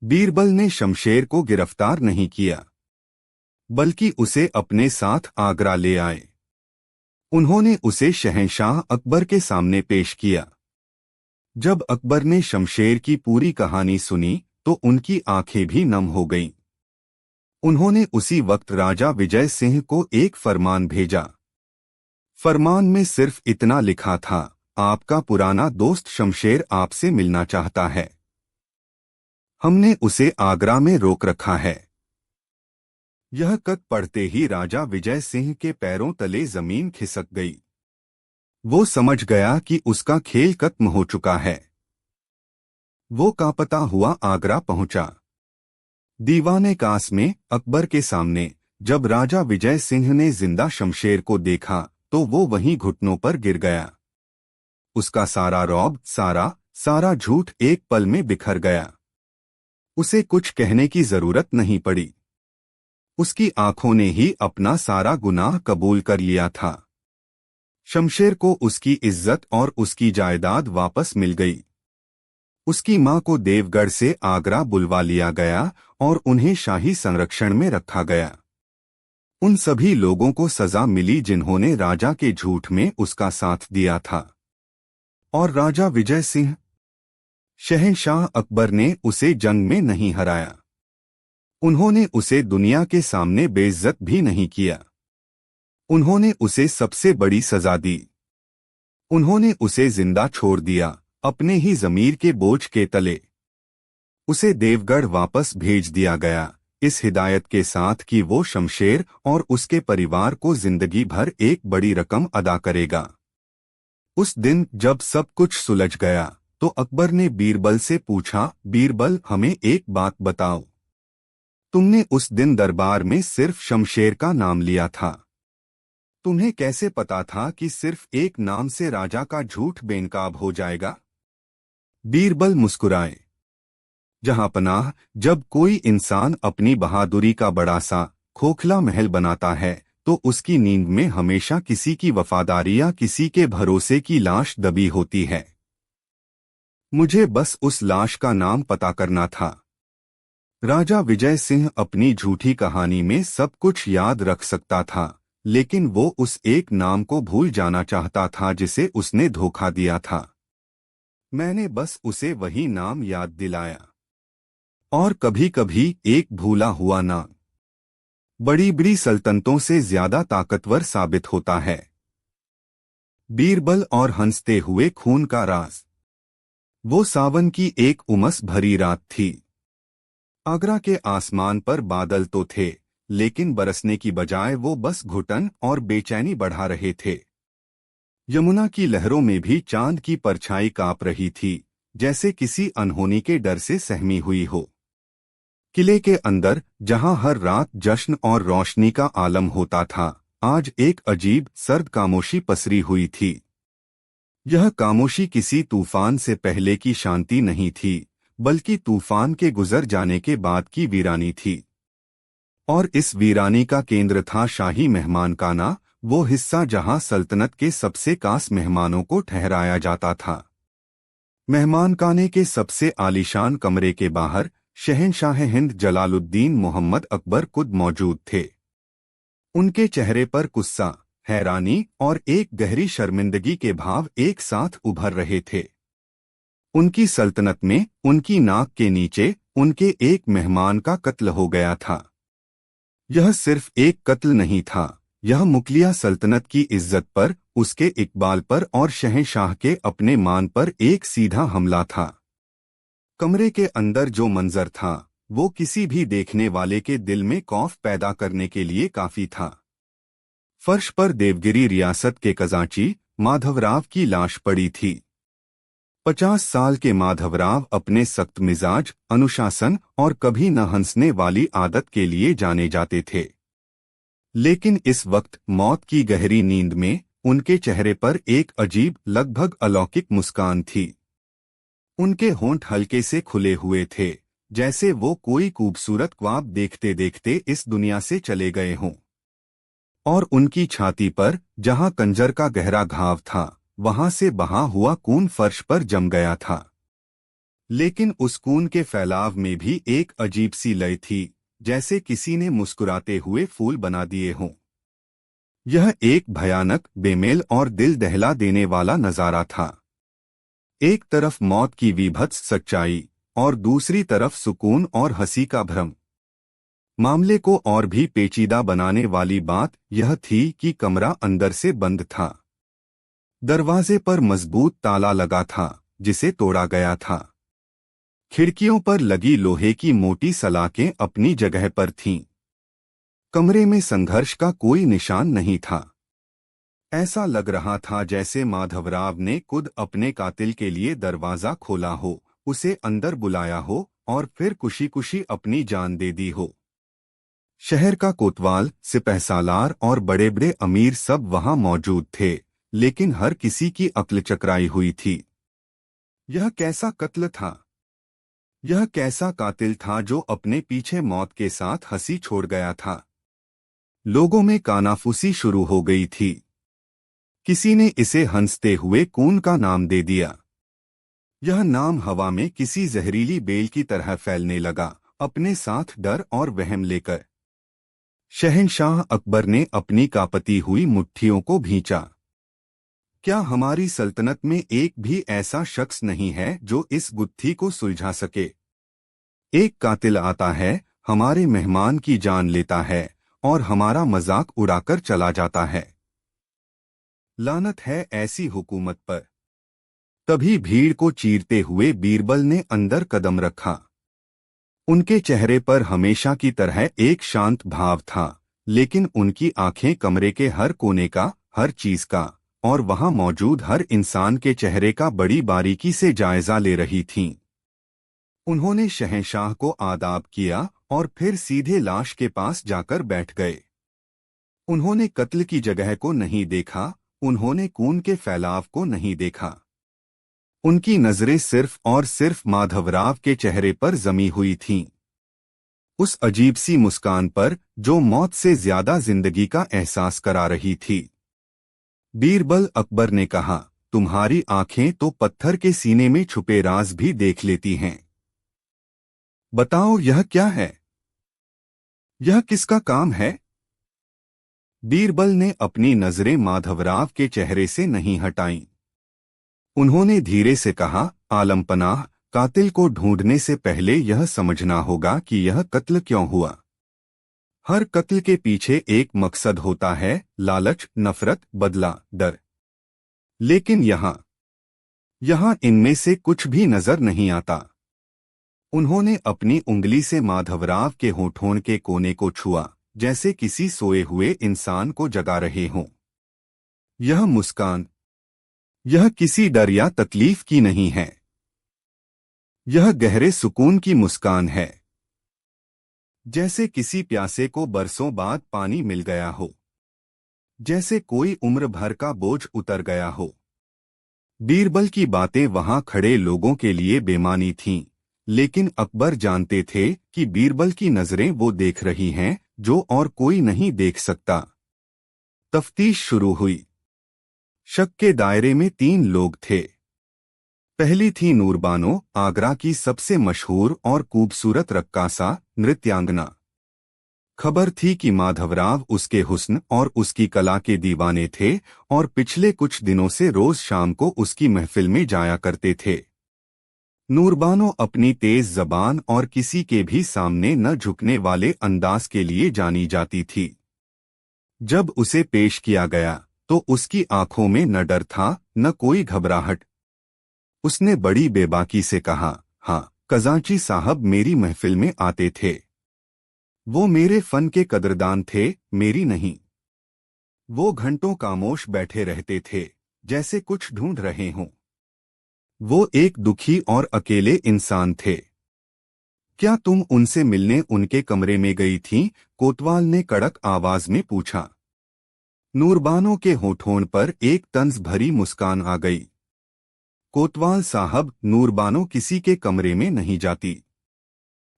बीरबल ने शमशेर को गिरफ्तार नहीं किया, बल्कि उसे अपने साथ आगरा ले आए। उन्होंने उसे शहंशाह अकबर के सामने पेश किया। जब अकबर ने शमशेर की पूरी कहानी सुनी तो उनकी आंखें भी नम हो गईं। उन्होंने उसी वक्त राजा विजय सिंह को एक फरमान भेजा। फरमान में सिर्फ इतना लिखा था, आपका पुराना दोस्त शमशेर आपसे मिलना चाहता है। हमने उसे आगरा में रोक रखा है। यह खत पढ़ते ही राजा विजय सिंह के पैरों तले जमीन खिसक गई। वो समझ गया कि उसका खेल खत्म हो चुका है। वो कांपता हुआ आगरा पहुंचा। दीवाने कास में अकबर के सामने जब राजा विजय सिंह ने जिंदा शमशेर को देखा तो वो वहीं घुटनों पर गिर गया। उसका सारा रौब, सारा झूठ एक पल में बिखर गया। उसे कुछ कहने की जरूरत नहीं पड़ी। उसकी आंखों ने ही अपना सारा गुनाह कबूल कर लिया था। शमशेर को उसकी इज्जत और उसकी जायदाद वापस मिल गई। उसकी मां को देवगढ़ से आगरा बुलवा लिया गया और उन्हें शाही संरक्षण में रखा गया। उन सभी लोगों को सजा मिली जिन्होंने राजा के झूठ में उसका साथ दिया था। और राजा विजय सिंह, शहंशाह अकबर ने उसे जंग में नहीं हराया। उन्होंने उसे दुनिया के सामने बेइज्जत भी नहीं किया। उन्होंने उसे सबसे बड़ी सजा दी। उन्होंने उसे जिंदा छोड़ दिया, अपने ही ज़मीर के बोझ के तले। उसे देवगढ़ वापस भेज दिया गया, इस हिदायत के साथ कि वो शमशेर और उसके परिवार को जिंदगी भर एक बड़ी रकम अदा करेगा। उस दिन जब सब कुछ सुलझ गया तो अकबर ने बीरबल से पूछा, बीरबल, हमें एक बात बताओ। तुमने उस दिन दरबार में सिर्फ शमशेर का नाम लिया था। तुम्हें कैसे पता था कि सिर्फ एक नाम से राजा का झूठ बेनकाब हो जाएगा? बीरबल मुस्कुराए। जहांपनाह, जब कोई इंसान अपनी बहादुरी का बड़ा सा खोखला महल बनाता है तो उसकी नींद में हमेशा किसी की वफादारी या किसी के भरोसे की लाश दबी होती है। मुझे बस उस लाश का नाम पता करना था। राजा विजय सिंह अपनी झूठी कहानी में सब कुछ याद रख सकता था, लेकिन वो उस एक नाम को भूल जाना चाहता था जिसे उसने धोखा दिया था। मैंने बस उसे वही नाम याद दिलाया। और कभी-कभी एक भूला हुआ नाम बड़ी बड़ी सल्तनतों से ज्यादा ताकतवर साबित होता है। बीरबल और हंसते हुए खून का राज। वो सावन की एक उमस भरी रात थी। आगरा के आसमान पर बादल तो थे, लेकिन बरसने की बजाय वो बस घुटन और बेचैनी बढ़ा रहे थे। यमुना की लहरों में भी चांद की परछाई कांप रही थी, जैसे किसी अनहोनी के डर से सहमी हुई हो। किले के अंदर, जहां हर रात जश्न और रोशनी का आलम होता था, आज एक अजीब सर्द खामोशी पसरी हुई थी। यह खामोशी किसी तूफान से पहले की शांति नहीं थी, बल्कि तूफान के गुजर जाने के बाद की वीरानी थी। और इस वीरानी का केंद्र था शाही मेहमानखाना, वो हिस्सा जहां सल्तनत के सबसे खास मेहमानों को ठहराया जाता था। मेहमानखाने के सबसे आलीशान कमरे के बाहर शहंशाह हिंद जलालुद्दीन मोहम्मद अकबर खुद मौजूद थे। उनके चेहरे पर गुस्सा, हैरानी और एक गहरी शर्मिंदगी के भाव एक साथ उभर रहे थे। उनकी सल्तनत में, उनकी नाक के नीचे, उनके एक मेहमान का कत्ल हो गया था। यह सिर्फ एक कत्ल नहीं था, यह मुगलिया सल्तनत की इज्जत पर, उसके इकबाल पर और शहंशाह के अपने मान पर एक सीधा हमला था। कमरे के अंदर जो मंजर था, वो किसी भी देखने वाले के दिल में खौफ पैदा करने के लिए काफी था। फर्श पर देवगिरी रियासत के खजांची माधवराव की लाश पड़ी थी। 50 साल के माधवराव अपने सख्त मिजाज, अनुशासन और कभी न हंसने वाली आदत के लिए जाने जाते थे। लेकिन इस वक्त मौत की गहरी नींद में उनके चेहरे पर एक अजीब, लगभग अलौकिक मुस्कान थी। उनके होंठ हल्के से खुले हुए थे, जैसे वो कोई खूबसूरत ख्वाब देखते देखते इस दुनिया से चले गए हों। और उनकी छाती पर, जहां कंजर का गहरा घाव था, वहां से बहा हुआ खून फर्श पर जम गया था। लेकिन उस खून के फैलाव में भी एक अजीब सी लय थी, जैसे किसी ने मुस्कुराते हुए फूल बना दिए हों। यह एक भयानक, बेमेल और दिल दहला देने वाला नजारा था। एक तरफ मौत की विभत्स सच्चाई और दूसरी तरफ सुकून और हंसी का भ्रम। मामले को और भी पेचीदा बनाने वाली बात यह थी कि कमरा अंदर से बंद था। दरवाजे पर मजबूत ताला लगा था, जिसे तोड़ा गया था। खिड़कियों पर लगी लोहे की मोटी सलाखें अपनी जगह पर थीं। कमरे में संघर्ष का कोई निशान नहीं था। ऐसा लग रहा था जैसे माधवराव ने खुद अपने कातिल के लिए दरवाजा खोला हो, उसे अंदर बुलाया हो और फिर खुशी खुशी अपनी जान दे दी हो। शहर का कोतवाल, सिपहसालार और बड़े बड़े अमीर सब वहां मौजूद थे, लेकिन हर किसी की अक्ल चकराई हुई थी। यह कैसा कत्ल था? यह कैसा कातिल था जो अपने पीछे मौत के साथ हंसी छोड़ गया था। लोगों में कानाफूसी शुरू हो गई थी। किसी ने इसे हंसते हुए खून का नाम दे दिया। यह नाम हवा में किसी जहरीली बेल की तरह फैलने लगा, अपने साथ डर और वहम लेकर। शहंशाह अकबर ने अपनी कांपती हुई मुट्ठियों को भींचा। क्या हमारी सल्तनत में एक भी ऐसा शख्स नहीं है जो इस गुत्थी को सुलझा सके? एक कातिल आता है, हमारे मेहमान की जान लेता है और हमारा मजाक उड़ाकर चला जाता है। लानत है ऐसी हुकूमत पर। तभी भीड़ को चीरते हुए बीरबल ने अंदर कदम रखा। उनके चेहरे पर हमेशा की तरह एक शांत भाव था, लेकिन उनकी आंखें कमरे के हर कोने का, हर चीज का और वहां मौजूद हर इंसान के चेहरे का बड़ी बारीकी से जायजा ले रही थीं। उन्होंने शहंशाह को आदाब किया और फिर सीधे लाश के पास जाकर बैठ गए। उन्होंने कत्ल की जगह को नहीं देखा, उन्होंने खून के फैलाव को नहीं देखा। उनकी नजरें सिर्फ और सिर्फ माधवराव के चेहरे पर जमी हुई थीं। उस अजीब सी मुस्कान पर जो मौत से ज्यादा जिंदगी का एहसास करा रही थी। बीरबल अकबर ने कहा, तुम्हारी आंखें तो पत्थर के सीने में छुपे राज भी देख लेती हैं। बताओ यह क्या है? यह किसका काम है? बीरबल ने अपनी नजरें माधवराव के चेहरे से नहीं हटाईं। उन्होंने धीरे से कहा, आलमपनाह, कातिल को ढूंढने से पहले यह समझना होगा कि यह कत्ल क्यों हुआ। हर कत्ल के पीछे एक मकसद होता है, लालच, नफरत, बदला, डर। लेकिन यहां इनमें से कुछ भी नजर नहीं आता। उन्होंने अपनी उंगली से माधवराव के होठों के कोने को छुआ, जैसे किसी सोए हुए इंसान को जगा रहे हों। यह मुस्कान, यह किसी डर या तकलीफ की नहीं है। यह गहरे सुकून की मुस्कान है, जैसे किसी प्यासे को बरसों बाद पानी मिल गया हो, जैसे कोई उम्र भर का बोझ उतर गया हो। बीरबल की बातें वहां खड़े लोगों के लिए बेमानी थीं, लेकिन अकबर जानते थे कि बीरबल की नजरें वो देख रही हैं जो और कोई नहीं देख सकता। तफ्तीश शुरू हुई। शक के दायरे में 3 लोग थे। पहली थी नूरबानो, आगरा की सबसे मशहूर और खूबसूरत रक्कासा, नृत्यांगना। खबर थी कि माधवराव उसके हुस्न और उसकी कला के दीवाने थे और पिछले कुछ दिनों से रोज शाम को उसकी महफिल में जाया करते थे। नूरबानो अपनी तेज जबान और किसी के भी सामने न झुकने वाले अंदाज के लिए जानी जाती थी। जब उसे पेश किया गया तो उसकी आंखों में न डर था, न कोई घबराहट। उसने बड़ी बेबाकी से कहा, हाँ, खजांची साहब मेरी महफिल में आते थे। वो मेरे फन के कदरदान थे, मेरी नहीं। वो घंटों खामोश बैठे रहते थे, जैसे कुछ ढूंढ रहे हों। वो एक दुखी और अकेले इंसान थे। क्या तुम उनसे मिलने उनके कमरे में गई थीं? कोतवाल ने कड़क आवाज में पूछा। नूरबानो के होठों पर एक तंज भरी मुस्कान आ गई। कोतवाल साहब, नूरबानो किसी के कमरे में नहीं जाती।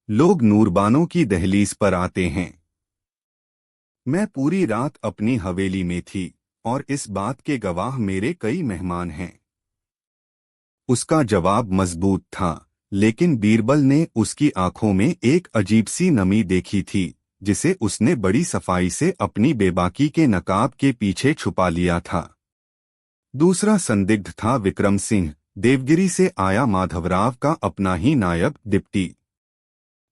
लोग नूरबानो की दहलीज पर आते हैं। मैं पूरी रात अपनी हवेली में थी और इस बात के गवाह मेरे कई मेहमान हैं। उसका जवाब मजबूत था, लेकिन बीरबल ने उसकी आंखों में एक अजीब सी नमी देखी थी, जिसे उसने बड़ी सफाई से अपनी बेबाकी के नकाब के पीछे छुपा लिया था। दूसरा संदिग्ध था विक्रम सिंह, देवगिरी से आया माधवराव का अपना ही नायब डिप्टी।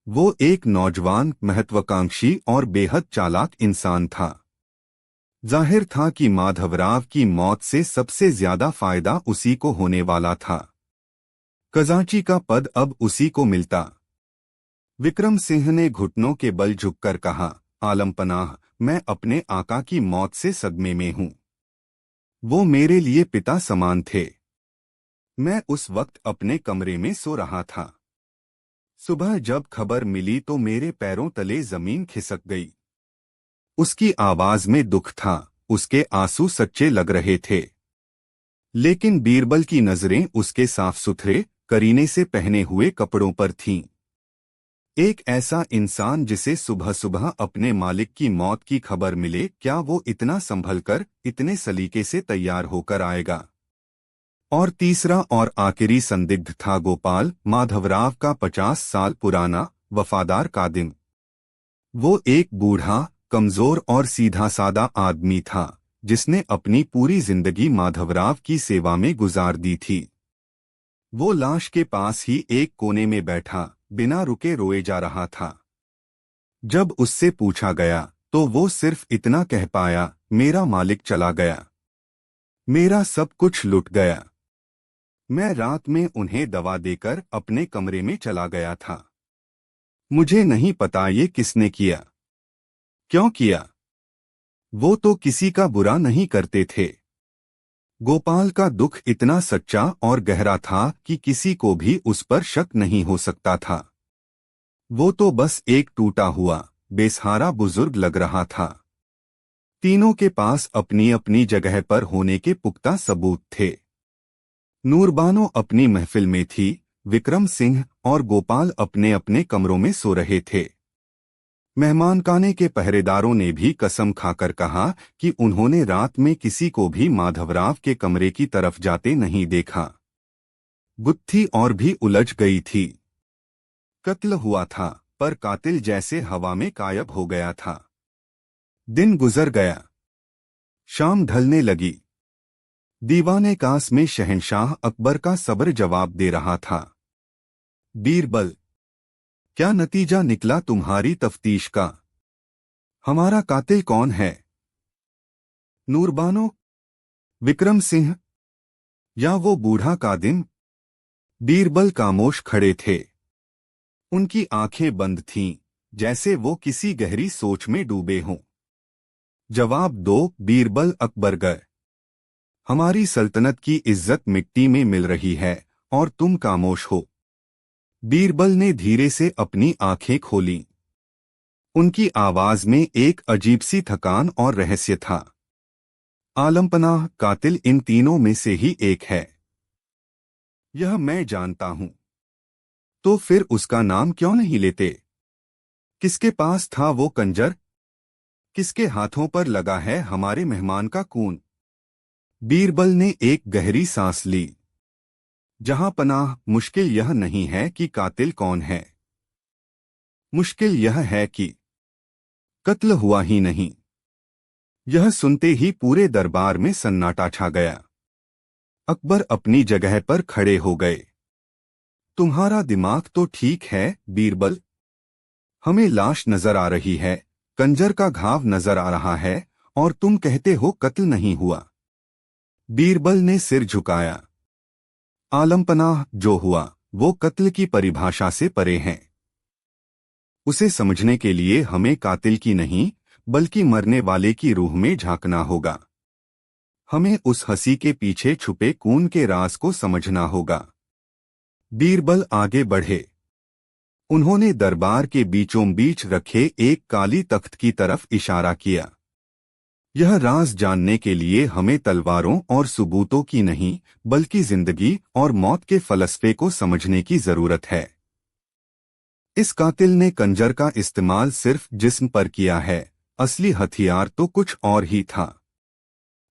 वो एक नौजवान, महत्वाकांक्षी और बेहद चालाक इंसान था। जाहिर था कि माधवराव की मौत से सबसे ज्यादा फायदा उसी को होने वाला था। खजांची का पद अब उसी को मिलता। विक्रम सिंह ने घुटनों के बल झुककर कहा, आलमपनाह, मैं अपने आका की मौत से सदमे में हूं। वो मेरे लिए पिता समान थे। मैं उस वक्त अपने कमरे में सो रहा था। सुबह जब खबर मिली तो मेरे पैरों तले जमीन खिसक गई। उसकी आवाज में दुख था, उसके आंसू सच्चे लग रहे थे। लेकिन बीरबल की नजरें उसके साफ सुथरे, करीने से पहने हुए कपड़ों पर थीं। एक ऐसा इंसान जिसे सुबह सुबह अपने मालिक की मौत की खबर मिले, क्या वो इतना संभलकर, इतने सलीके से तैयार होकर आएगा? और तीसरा और आखिरी संदिग्ध था गोपाल, माधवराव का 50 साल पुराना वफादार कादिम। वो एक बूढ़ा, कमजोर और सीधा सादा आदमी था, जिसने अपनी पूरी जिंदगी माधवराव की सेवा में गुजार दी थी। वो लाश के पास ही एक कोने में बैठा, बिना रुके रोए जा रहा था। जब उससे पूछा गया, तो वो सिर्फ इतना कह पाया, मेरा मालिक चला गया, मेरा सब कुछ लुट गया। मैं रात में उन्हें दवा देकर अपने कमरे में चला गया था। मुझे नहीं पता ये किसने किया, क्यों किया। वो तो किसी का बुरा नहीं करते थे। गोपाल का दुख इतना सच्चा और गहरा था कि किसी को भी उस पर शक नहीं हो सकता था। वो तो बस एक टूटा हुआ, बेसहारा बुजुर्ग लग रहा था। तीनों के पास अपनी अपनी जगह पर होने के पुख्ता सबूत थे। नूरबानो अपनी महफिल में थी, विक्रम सिंह और गोपाल अपने अपने कमरों में सो रहे थे। मेहमानखाने के पहरेदारों ने भी कसम खाकर कहा कि उन्होंने रात में किसी को भी माधवराव के कमरे की तरफ जाते नहीं देखा। गुत्थी और भी उलझ गई थी। कत्ल हुआ था, पर कातिल जैसे हवा में गायब हो गया था। दिन गुजर गया, शाम ढलने लगी। दीवाने कास में शहंशाह अकबर का सब्र जवाब दे रहा था। बीरबल, क्या नतीजा निकला तुम्हारी तफ्तीश का? हमारा कातिल कौन है? नूरबानो, विक्रम सिंह या वो बूढ़ा कादिम? बीरबल खामोश खड़े थे। उनकी आंखें बंद थीं, जैसे वो किसी गहरी सोच में डूबे हों। जवाब दो, बीरबल अकबर गए। हमारी सल्तनत की इज्जत मिट्टी में मिल रही है और तुम खामोश हो। बीरबल ने धीरे से अपनी आंखें खोलीं। उनकी आवाज में एक अजीब सी थकान और रहस्य था। आलमपनाह कातिल इन तीनों में से ही एक है, यह मैं जानता हूं। तो फिर उसका नाम क्यों नहीं लेते? किसके पास था वो कंजर? किसके हाथों पर लगा है हमारे मेहमान का खून? बीरबल ने एक गहरी सांस ली। जहां पनाह, मुश्किल यह नहीं है कि कातिल कौन है, मुश्किल यह है कि कत्ल हुआ ही नहीं। यह सुनते ही पूरे दरबार में सन्नाटा छा गया। अकबर अपनी जगह पर खड़े हो गए। तुम्हारा दिमाग तो ठीक है बीरबल। हमें लाश नजर आ रही है, कंजर का घाव नजर आ रहा है, और तुम कहते हो कत्ल नहीं हुआ। बीरबल ने सिर झुकाया। आलमपनाह, जो हुआ वो कत्ल की परिभाषा से परे है। उसे समझने के लिए हमें कातिल की नहीं, बल्कि मरने वाले की रूह में झांकना होगा। हमें उस हंसी के पीछे छुपे खून के राज को समझना होगा। बीरबल आगे बढ़े। उन्होंने दरबार के बीचों बीच रखे एक काली तख्त की तरफ इशारा किया। यह राज जानने के लिए हमें तलवारों और सबूतों की नहीं, बल्कि जिंदगी और मौत के फलसफे को समझने की जरूरत है। इस कातिल ने कंजर का इस्तेमाल सिर्फ जिस्म पर किया है, असली हथियार तो कुछ और ही था।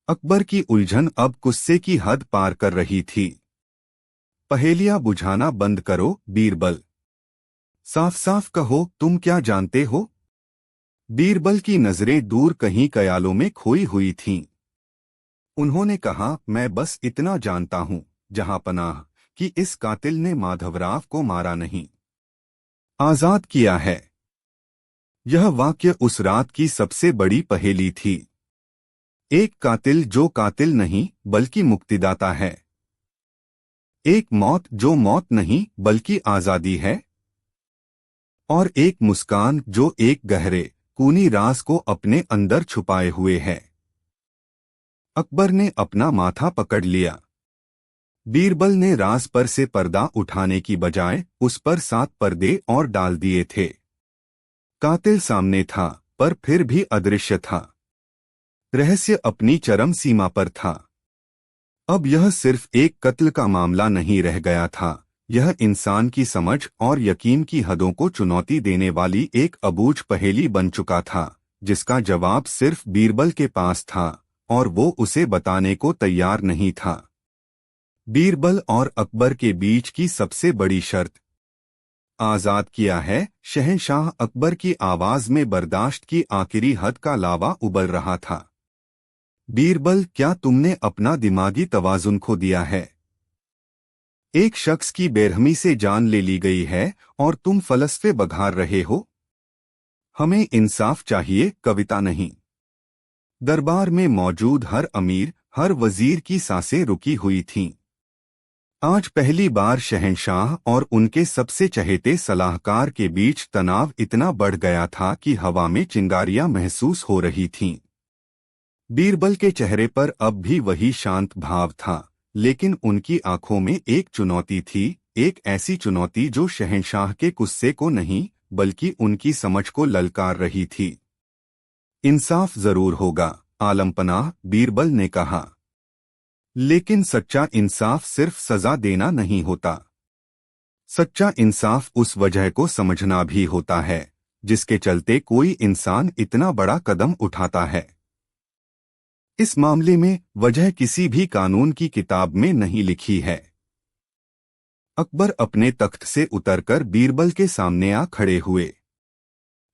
अकबर की उलझन अब गुस्से की हद पार कर रही थी। पहेलियां बुझाना बंद करो बीरबल। साफ साफ कहो, तुम क्या जानते हो? बीरबल की नजरें दूर कहीं कयालों में खोई हुई थीं। उन्होंने कहा, मैं बस इतना जानता हूं जहां पनाह, कि इस कातिल ने माधवराव को मारा नहीं, आजाद किया है। यह वाक्य उस रात की सबसे बड़ी पहेली थी। एक कातिल जो कातिल नहीं बल्कि मुक्तिदाता है। एक मौत जो मौत नहीं बल्कि आजादी है। और एक मुस्कान जो एक गहरे खूनी राज को अपने अंदर छुपाए हुए है। अकबर ने अपना माथा पकड़ लिया। बीरबल ने राज पर से पर्दा उठाने की बजाय उस पर 7 पर्दे और डाल दिए थे। कातिल सामने था, पर फिर भी अदृश्य था। रहस्य अपनी चरम सीमा पर था। अब यह सिर्फ एक कत्ल का मामला नहीं रह गया था, यह इंसान की समझ और यकीन की हदों को चुनौती देने वाली एक अबूझ पहेली बन चुका था, जिसका जवाब सिर्फ बीरबल के पास था और वो उसे बताने को तैयार नहीं था। बीरबल और अकबर के बीच की सबसे बड़ी शर्त। आजाद किया है। शहंशाह अकबर की आवाज में बर्दाश्त की आखिरी हद का लावा उबल रहा था। बीरबल, क्या तुमने अपना दिमागी तवाजुन खो दिया है? एक शख्स की बेरहमी से जान ले ली गई है और तुम फलसफे बघार रहे हो। हमें इंसाफ चाहिए, कविता नहीं। दरबार में मौजूद हर अमीर, हर वजीर की सांसें रुकी हुई थीं। आज पहली बार शहंशाह और उनके सबसे चहेते सलाहकार के बीच तनाव इतना बढ़ गया था कि हवा में चिंगारियां महसूस हो रही थीं। बीरबल के चेहरे पर अब भी वही शांत भाव था, लेकिन उनकी आंखों में एक चुनौती थी, एक ऐसी चुनौती जो शहंशाह के गुस्से को नहीं बल्कि उनकी समझ को ललकार रही थी। इंसाफ जरूर होगा, आलमपनाह, बीरबल ने कहा। लेकिन सच्चा इंसाफ सिर्फ सजा देना नहीं होता। सच्चा इंसाफ उस वजह को समझना भी होता है जिसके चलते कोई इंसान इतना बड़ा कदम उठाता है। इस मामले में वजह किसी भी कानून की किताब में नहीं लिखी है। अकबर अपने तख्त से उतरकर बीरबल के सामने आ खड़े हुए।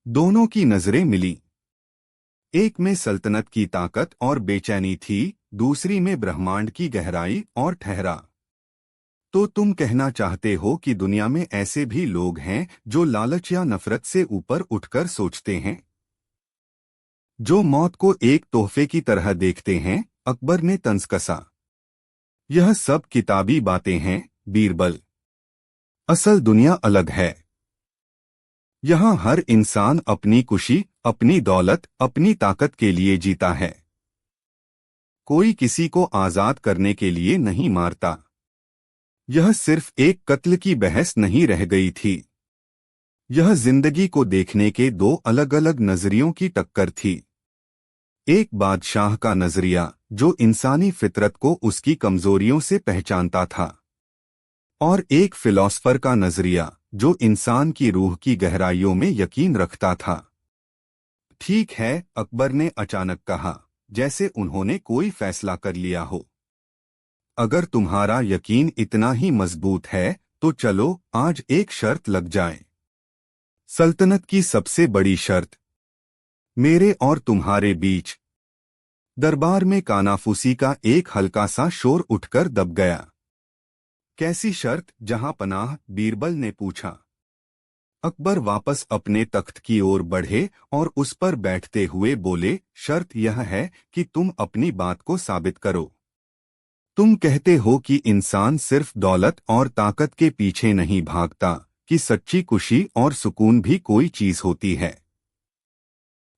दोनों की नजरें मिली। एक में सल्तनत की ताकत और बेचैनी थी, दूसरी में ब्रह्मांड की गहराई और ठहरा। तो तुम कहना चाहते हो कि दुनिया में ऐसे भी लोग हैं जो लालच या नफरत से ऊपर उठकर सोचते हैं, जो मौत को एक तोहफे की तरह देखते हैं? अकबर ने तंज कसा। यह सब किताबी बातें हैं, बीरबल। असल दुनिया अलग है। यहाँ हर इंसान अपनी खुशी, अपनी दौलत, अपनी ताकत के लिए जीता है। कोई किसी को आजाद करने के लिए नहीं मारता। यह सिर्फ एक कत्ल की बहस नहीं रह गई थी। यह जिंदगी को देखने के दो अलग अलग नजरियों की टक्कर थी। एक बादशाह का नजरिया जो इंसानी फितरत को उसकी कमजोरियों से पहचानता था, और एक फिलॉसफर का नजरिया जो इंसान की रूह की गहराइयों में यकीन रखता था। ठीक है, अकबर ने अचानक कहा, जैसे उन्होंने कोई फैसला कर लिया हो। अगर तुम्हारा यकीन इतना ही मजबूत है तो चलो आज एक शर्त लग जाए। सल्तनत की सबसे बड़ी शर्त, मेरे और तुम्हारे बीच। दरबार में कानाफूसी का एक हल्का सा शोर उठकर दब गया। कैसी शर्त जहां पनाह? बीरबल ने पूछा। अकबर वापस अपने तख्त की ओर बढ़े और उस पर बैठते हुए बोले, शर्त यह है कि तुम अपनी बात को साबित करो। तुम कहते हो कि इंसान सिर्फ दौलत और ताकत के पीछे नहीं भागता, कि सच्ची खुशी और सुकून भी कोई चीज होती है।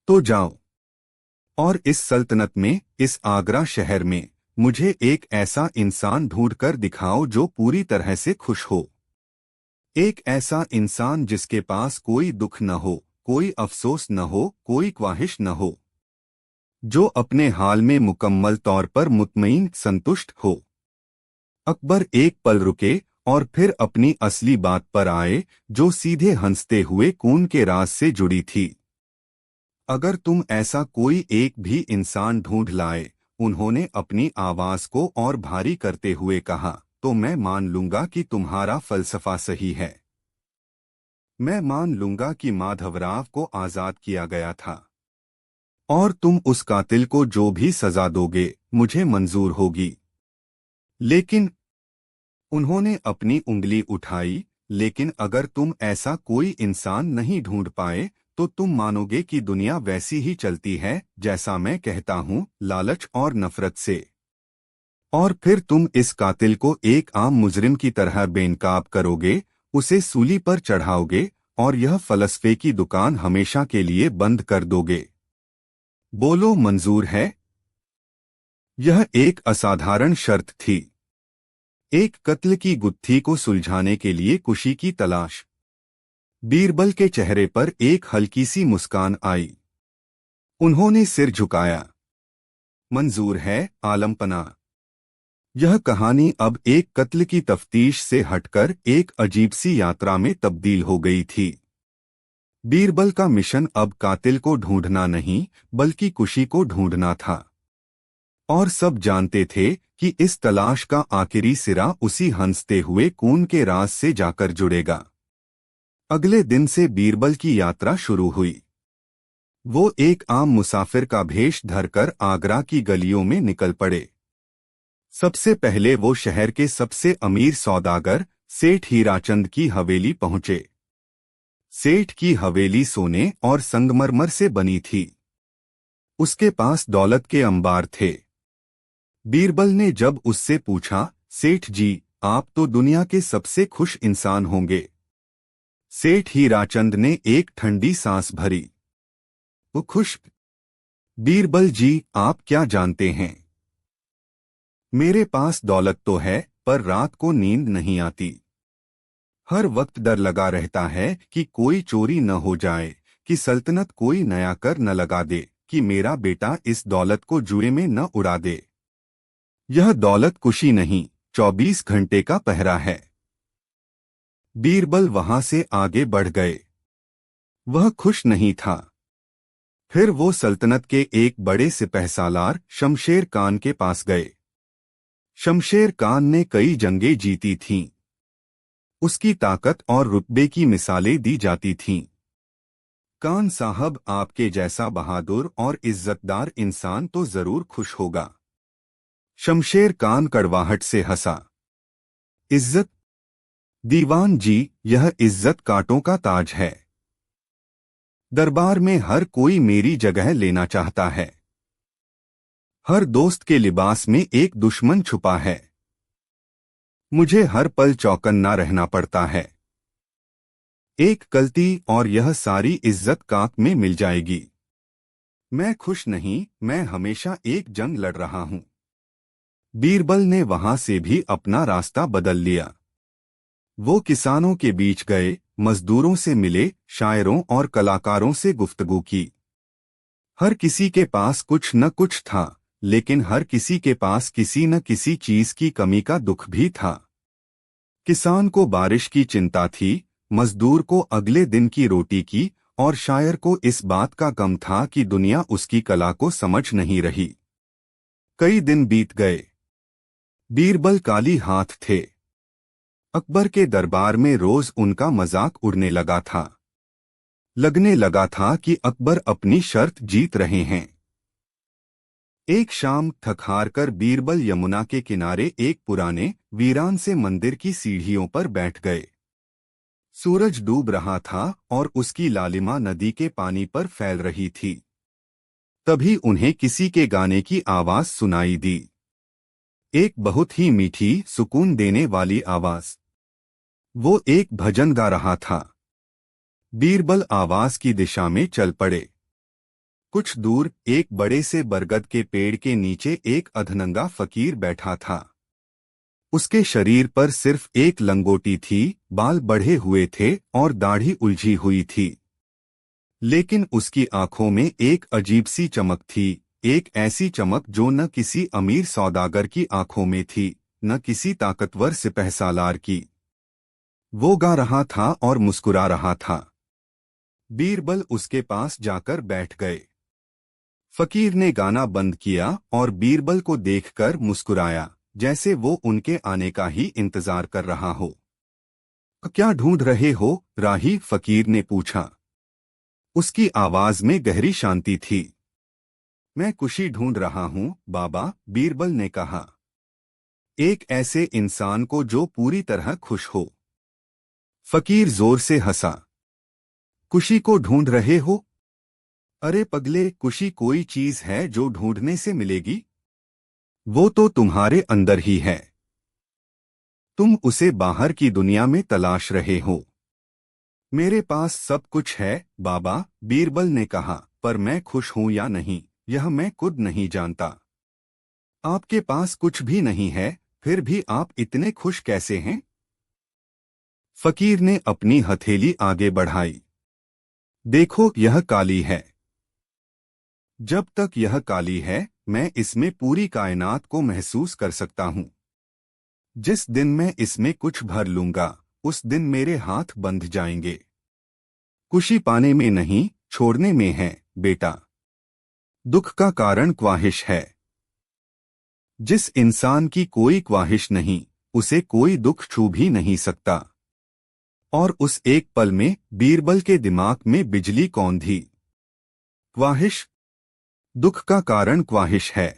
तो जाओ और इस सल्तनत में, इस आगरा शहर में मुझे एक ऐसा इंसान ढूंढकर दिखाओ जो पूरी तरह से खुश हो। एक ऐसा इंसान जिसके पास कोई दुख न हो, कोई अफसोस न हो, कोई ख्वाहिश न हो, जो अपने हाल में मुकम्मल तौर पर मुतमईन, संतुष्ट हो। अकबर एक पल रुके और फिर अपनी असली बात पर आए, जो सीधे हंसते हुए खून के राज से जुड़ी थी। अगर तुम ऐसा कोई एक भी इंसान ढूंढ लाए, उन्होंने अपनी आवाज को और भारी करते हुए कहा, तो मैं मान लूंगा कि तुम्हारा फलसफा सही है। मैं मान लूंगा कि माधवराव को आजाद किया गया था, और तुम उस कातिल को जो भी सजा दोगे मुझे मंजूर होगी। लेकिन उन्होंने अपनी उंगली उठाई, लेकिन अगर तुम ऐसा कोई इंसान नहीं ढूंढ पाए तो तुम मानोगे कि दुनिया वैसी ही चलती है जैसा मैं कहता हूँ, लालच और नफरत से। और फिर तुम इस कातिल को एक आम मुजरिम की तरह बेनकाब करोगे, उसे सूली पर चढ़ाओगे और यह फलसफे की दुकान हमेशा के लिए बंद कर दोगे। बोलो, मंजूर है? यह एक असाधारण शर्त थी। एक कत्ल की गुत्थी को सुलझाने के लिए खुशी की तलाश। बीरबल के चेहरे पर एक हल्की सी मुस्कान आई। उन्होंने सिर झुकाया। मंजूर है, आलमपना। यह कहानी अब एक कत्ल की तफ्तीश से हटकर एक अजीब सी यात्रा में तब्दील हो गई थी। बीरबल का मिशन अब कातिल को ढूंढना नहीं, बल्कि कुशी को ढूंढना था। और सब जानते थे कि इस तलाश का आखिरी सिरा उसी हंसते हुए खून के राज से जाकर जुड़ेगा। अगले दिन से बीरबल की यात्रा शुरू हुई। वो एक आम मुसाफिर का भेष धरकर आगरा की गलियों में निकल पड़े। सबसे पहले वो शहर के सबसे अमीर सौदागर सेठ हीराचंद की हवेली पहुंचे। सेठ की हवेली सोने और संगमरमर से बनी थी। उसके पास दौलत के अंबार थे। बीरबल ने जब उससे पूछा, सेठ जी, आप तो दुनिया के सबसे खुश इंसान होंगे। सेठ हीराचंद ने एक ठंडी सांस भरी। वो खुश? बीरबल जी, आप क्या जानते हैं? मेरे पास दौलत तो है, पर रात को नींद नहीं आती। हर वक्त डर लगा रहता है कि कोई चोरी न हो जाए, कि सल्तनत कोई नया कर न लगा दे, कि मेरा बेटा इस दौलत को जुए में न उड़ा दे। यह दौलत कुशी नहीं, 24 घंटे का पहरा है। बीरबल वहां से आगे बढ़ गए। वह खुश नहीं था। फिर वो सल्तनत के एक बड़े सिपहसालार शमशेर खान के पास गए। शमशेर खान ने कई जंगें जीती थीं। उसकी ताकत और रुतबे की मिसालें दी जाती थीं। खान साहब, आपके जैसा बहादुर और इज्जतदार इंसान तो जरूर खुश होगा। शमशेर खान कड़वाहट से हंसा। इज्जत? दीवान जी, यह इज्जत कांटों का ताज है। दरबार में हर कोई मेरी जगह लेना चाहता है। हर दोस्त के लिबास में एक दुश्मन छुपा है। मुझे हर पल चौकन्ना रहना पड़ता है। एक गलती और यह सारी इज्जत काक में मिल जाएगी। मैं खुश नहीं, मैं हमेशा एक जंग लड़ रहा हूं। बीरबल ने वहां से भी अपना रास्ता बदल लिया। वो किसानों के बीच गए, मजदूरों से मिले, शायरों और कलाकारों से गुफ्तगू की। हर किसी के पास कुछ न कुछ था, लेकिन हर किसी के पास किसी न किसी चीज की कमी का दुख भी था। किसान को बारिश की चिंता थी, मजदूर को अगले दिन की रोटी की, और शायर को इस बात का गम था कि दुनिया उसकी कला को समझ नहीं रही। कई दिन बीत गए। बीरबल काली हाथ थे। अकबर के दरबार में रोज उनका मजाक उड़ने लगा था। लगने लगा था कि अकबर अपनी शर्त जीत रहे हैं। एक शाम थक-हार कर बीरबल यमुना के किनारे एक पुराने वीरान से मंदिर की सीढ़ियों पर बैठ गए। सूरज डूब रहा था और उसकी लालिमा नदी के पानी पर फैल रही थी। तभी उन्हें किसी के गाने की आवाज सुनाई दी। एक बहुत ही मीठी, सुकून देने वाली आवाज। वो एक भजन गा रहा था। बीरबल आवाज की दिशा में चल पड़े। कुछ दूर एक बड़े से बरगद के पेड़ के नीचे एक अधनंगा फकीर बैठा था। उसके शरीर पर सिर्फ एक लंगोटी थी, बाल बढ़े हुए थे और दाढ़ी उलझी हुई थी। लेकिन उसकी आंखों में एक अजीब सी चमक थी, एक ऐसी चमक जो न किसी अमीर सौदागर की आंखों में थी, न किसी ताकतवर सिपहसालार की। वो गा रहा था और मुस्कुरा रहा था। बीरबल उसके पास जाकर बैठ गए। फकीर ने गाना बंद किया और बीरबल को देखकर मुस्कुराया, जैसे वो उनके आने का ही इंतजार कर रहा हो। क्या ढूंढ रहे हो, राही? फकीर ने पूछा। उसकी आवाज में गहरी शांति थी। मैं कुशी ढूंढ रहा हूं, बाबा, बीरबल ने कहा। एक ऐसे इंसान को जो पूरी तरह खुश हो। फकीर जोर से हंसा। कुशी को ढूंढ रहे हो? अरे पगले, कुशी कोई चीज है जो ढूंढने से मिलेगी? वो तो तुम्हारे अंदर ही है। तुम उसे बाहर की दुनिया में तलाश रहे हो। मेरे पास सब कुछ है, बाबा, बीरबल ने कहा, पर मैं खुश हूं या नहीं, यह मैं खुद नहीं जानता। आपके पास कुछ भी नहीं है, फिर भी आप इतने खुश कैसे हैं? फकीर ने अपनी हथेली आगे बढ़ाई। देखो, यह काली है। जब तक यह काली है, मैं इसमें पूरी कायनात को महसूस कर सकता हूं। जिस दिन मैं इसमें कुछ भर लूंगा उस दिन मेरे हाथ बंध जाएंगे। खुशी पाने में नहीं, छोड़ने में है बेटा। दुख का कारण ख्वाहिश है। जिस इंसान की कोई ख्वाहिश नहीं, उसे कोई दुख छू भी नहीं सकता। और उस एक पल में बीरबल के दिमाग में बिजली कौंध दी। ख्वाहिश, दुख का कारण ख्वाहिश है।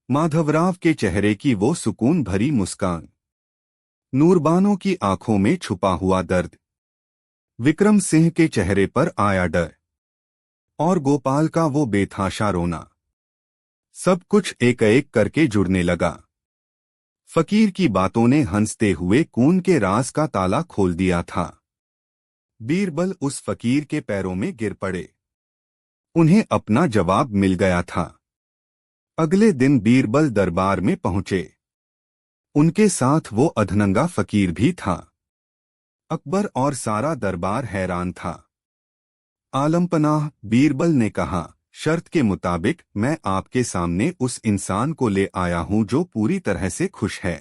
माधवराव के चेहरे की वो सुकून भरी मुस्कान, नूरबानो की आंखों में छुपा हुआ दर्द, विक्रम सिंह के चेहरे पर आया डर, और गोपाल का वो बेतहाशा रोना, सब कुछ एक एक करके जुड़ने लगा। फकीर की बातों ने हंसते हुए खून के राज का ताला खोल दिया था। बीरबल उस फकीर के पैरों में गिर पड़े। उन्हें अपना जवाब मिल गया था। अगले दिन बीरबल दरबार में पहुंचे। उनके साथ वो अधनंगा फकीर भी था। अकबर और सारा दरबार हैरान था। आलमपनाह, बीरबल ने कहा, शर्त के मुताबिक मैं आपके सामने उस इंसान को ले आया हूं जो पूरी तरह से खुश है।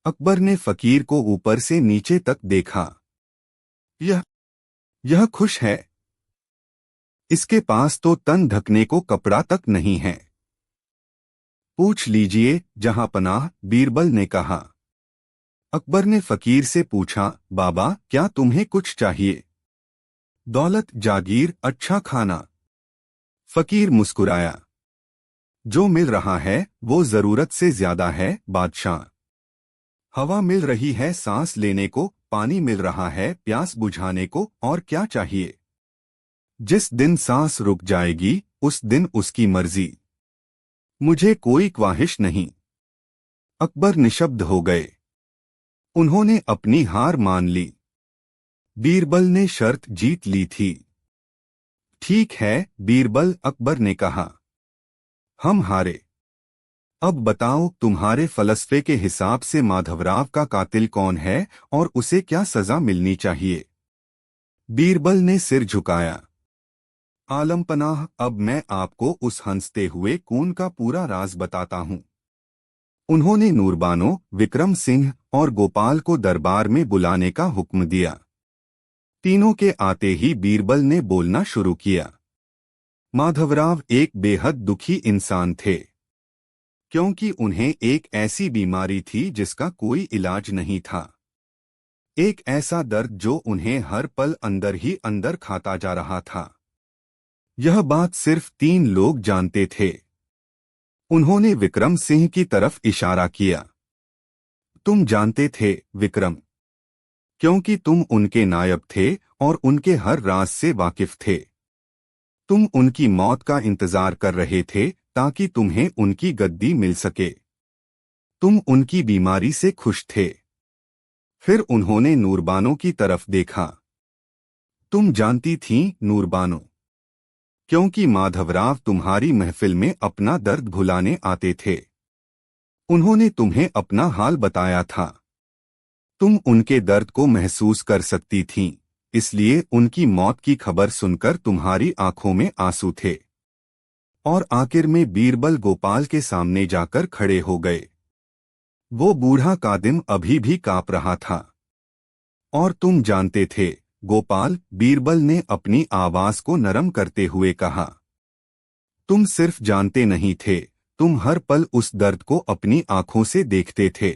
अकबर ने फकीर को ऊपर से नीचे तक देखा। यह खुश है। इसके पास तो तन ढकने को कपड़ा तक नहीं है। पूछ लीजिए जहांपनाह, बीरबल ने कहा। अकबर ने फकीर से पूछा, बाबा क्या तुम्हें कुछ चाहिए? दौलत, जागीर, अच्छा खाना? फकीर मुस्कुराया। जो मिल रहा है वो जरूरत से ज्यादा है बादशाह। हवा मिल रही है सांस लेने को, पानी मिल रहा है प्यास बुझाने को, और क्या चाहिए? जिस दिन सांस रुक जाएगी उस दिन उसकी मर्जी। मुझे कोई ख्वाहिश नहीं। अकबर निशब्द हो गए। उन्होंने अपनी हार मान ली। बीरबल ने शर्त जीत ली थी। ठीक है बीरबल, अकबर ने कहा, हम हारे। अब बताओ तुम्हारे फलसफे के हिसाब से माधवराव का कातिल कौन है और उसे क्या सजा मिलनी चाहिए? बीरबल ने सिर झुकाया। आलमपनाह, अब मैं आपको उस हंसते हुए खून का पूरा राज बताता हूं। उन्होंने नूरबानो, विक्रम सिंह और गोपाल को दरबार में बुलाने का हुक्म दिया। तीनों के आते ही बीरबल ने बोलना शुरू किया। माधवराव एक बेहद दुखी इंसान थे, क्योंकि उन्हें एक ऐसी बीमारी थी जिसका कोई इलाज नहीं था। एक ऐसा दर्द जो उन्हें हर पल अंदर ही अंदर खाता जा रहा था। यह बात सिर्फ 3 लोग जानते थे। उन्होंने विक्रम सिंह की तरफ इशारा किया। तुम जानते थे विक्रम, क्योंकि तुम उनके नायब थे और उनके हर राज से वाकिफ थे। तुम उनकी मौत का इंतजार कर रहे थे ताकि तुम्हें उनकी गद्दी मिल सके। तुम उनकी बीमारी से खुश थे। फिर उन्होंने नूरबानो की तरफ देखा। तुम जानती थीं नूरबानो, क्योंकि माधवराव तुम्हारी महफिल में अपना दर्द भुलाने आते थे। उन्होंने तुम्हें अपना हाल बताया था। तुम उनके दर्द को महसूस कर सकती थीं, इसलिए उनकी मौत की खबर सुनकर तुम्हारी आंखों में आंसू थे। और आखिर में बीरबल गोपाल के सामने जाकर खड़े हो गए। वो बूढ़ा कादिम अभी भी कांप रहा था। और तुम जानते थे गोपाल, बीरबल ने अपनी आवाज को नरम करते हुए कहा। तुम सिर्फ जानते नहीं थे, तुम हर पल उस दर्द को अपनी आंखों से देखते थे।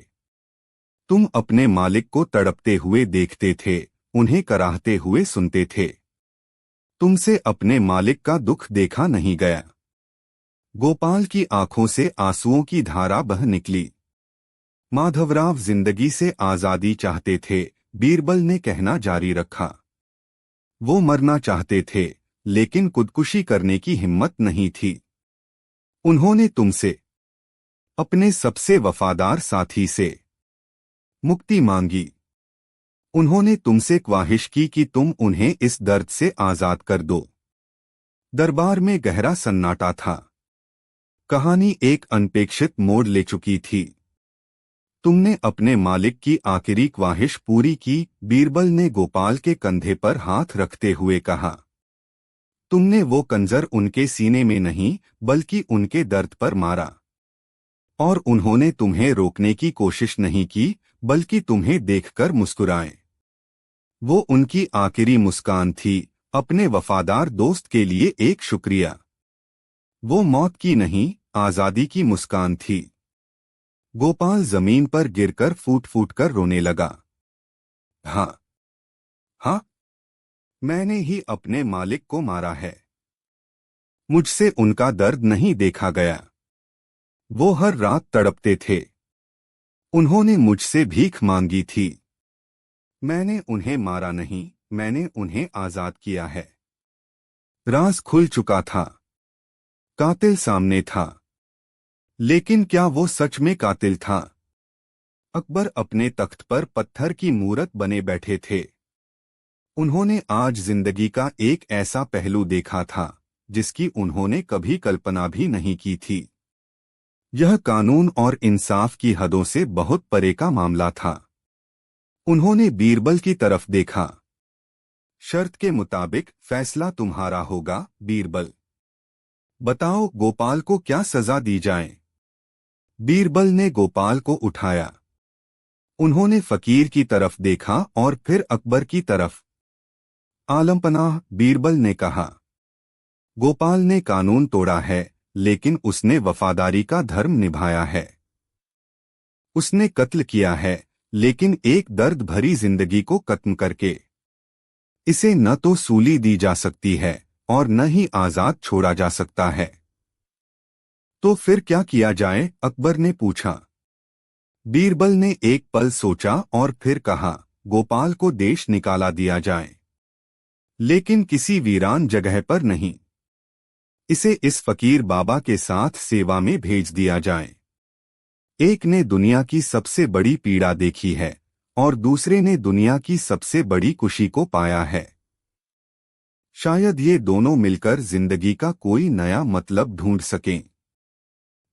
तुम अपने मालिक को तड़पते हुए देखते थे, उन्हें कराहते हुए सुनते थे। तुमसे अपने मालिक का दुख देखा नहीं गया। गोपाल की आंखों से आंसुओं की धारा बह निकली। माधवराव जिंदगी से आजादी चाहते थे, बीरबल ने कहना जारी रखा। वो मरना चाहते थे, लेकिन खुदकुशी करने की हिम्मत नहीं थी। उन्होंने तुमसे, अपने सबसे वफादार साथी से, मुक्ति मांगी। उन्होंने तुमसे ख्वाहिश की कि तुम उन्हें इस दर्द से आजाद कर दो। दरबार में गहरा सन्नाटा था। कहानी एक अनपेक्षित मोड़ ले चुकी थी। तुमने अपने मालिक की आखिरी ख्वाहिश पूरी की, बीरबल ने गोपाल के कंधे पर हाथ रखते हुए कहा। तुमने वो कंजर उनके सीने में नहीं, बल्कि उनके दर्द पर मारा। और उन्होंने तुम्हें रोकने की कोशिश नहीं की, बल्कि तुम्हें देखकर मुस्कुराए। वो उनकी आखिरी मुस्कान थी, अपने वफादार दोस्त के लिए एक शुक्रिया। वो मौत की नहीं, आजादी की मुस्कान थी। गोपाल जमीन पर गिरकर फूट फूट कर रोने लगा। हाँ, हाँ, मैंने ही अपने मालिक को मारा है। मुझसे उनका दर्द नहीं देखा गया। वो हर रात तड़पते थे। उन्होंने मुझसे भीख मांगी थी। मैंने उन्हें मारा नहीं, मैंने उन्हें आजाद किया है। राज खुल चुका था। कातिल सामने था। लेकिन क्या वो सच में कातिल था? अकबर अपने तख्त पर पत्थर की मूरत बने बैठे थे। उन्होंने आज जिंदगी का एक ऐसा पहलू देखा था जिसकी उन्होंने कभी कल्पना भी नहीं की थी। यह कानून और इंसाफ की हदों से बहुत परे का मामला था। उन्होंने बीरबल की तरफ देखा। शर्त के मुताबिक फैसला तुम्हारा होगा, बीरबल। बताओ गोपाल को क्या सजा दी जाए? बीरबल ने गोपाल को उठाया। उन्होंने फकीर की तरफ देखा और फिर अकबर की तरफ। आलमपनाह, बीरबल ने कहा, गोपाल ने कानून तोड़ा है, लेकिन उसने वफादारी का धर्म निभाया है। उसने कत्ल किया है, लेकिन एक दर्द भरी जिंदगी को खत्म करके। इसे न तो सूली दी जा सकती है और न ही आजाद छोड़ा जा सकता है। तो फिर क्या किया जाए? अकबर ने पूछा। बीरबल ने एक पल सोचा और फिर कहा, गोपाल को देश निकाला दिया जाए, लेकिन किसी वीरान जगह पर नहीं। इसे इस फकीर बाबा के साथ सेवा में भेज दिया जाए। एक ने दुनिया की सबसे बड़ी पीड़ा देखी है और दूसरे ने दुनिया की सबसे बड़ी खुशी को पाया है। शायद ये दोनों मिलकर जिंदगी का कोई नया मतलब ढूंढ सकें।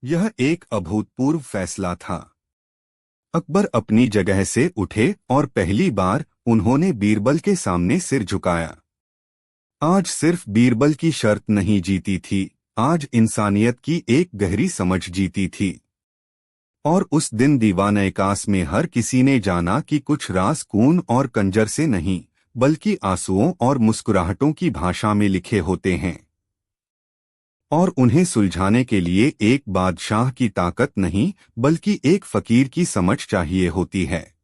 यह एक अभूतपूर्व फैसला था। अकबर अपनी जगह से उठे और पहली बार उन्होंने बीरबल के सामने सिर झुकाया। आज सिर्फ बीरबल की शर्त नहीं जीती थी, आज इंसानियत की एक गहरी समझ जीती थी। और उस दिन दीवान-ए-कास में हर किसी ने जाना कि कुछ राज खून और कंजर से नहीं, बल्कि आंसुओं और मुस्कुराहटों की भाषा में लिखे होते हैं। और उन्हें सुलझाने के लिए एक बादशाह की ताकत नहीं, बल्कि एक फकीर की समझ चाहिए होती है।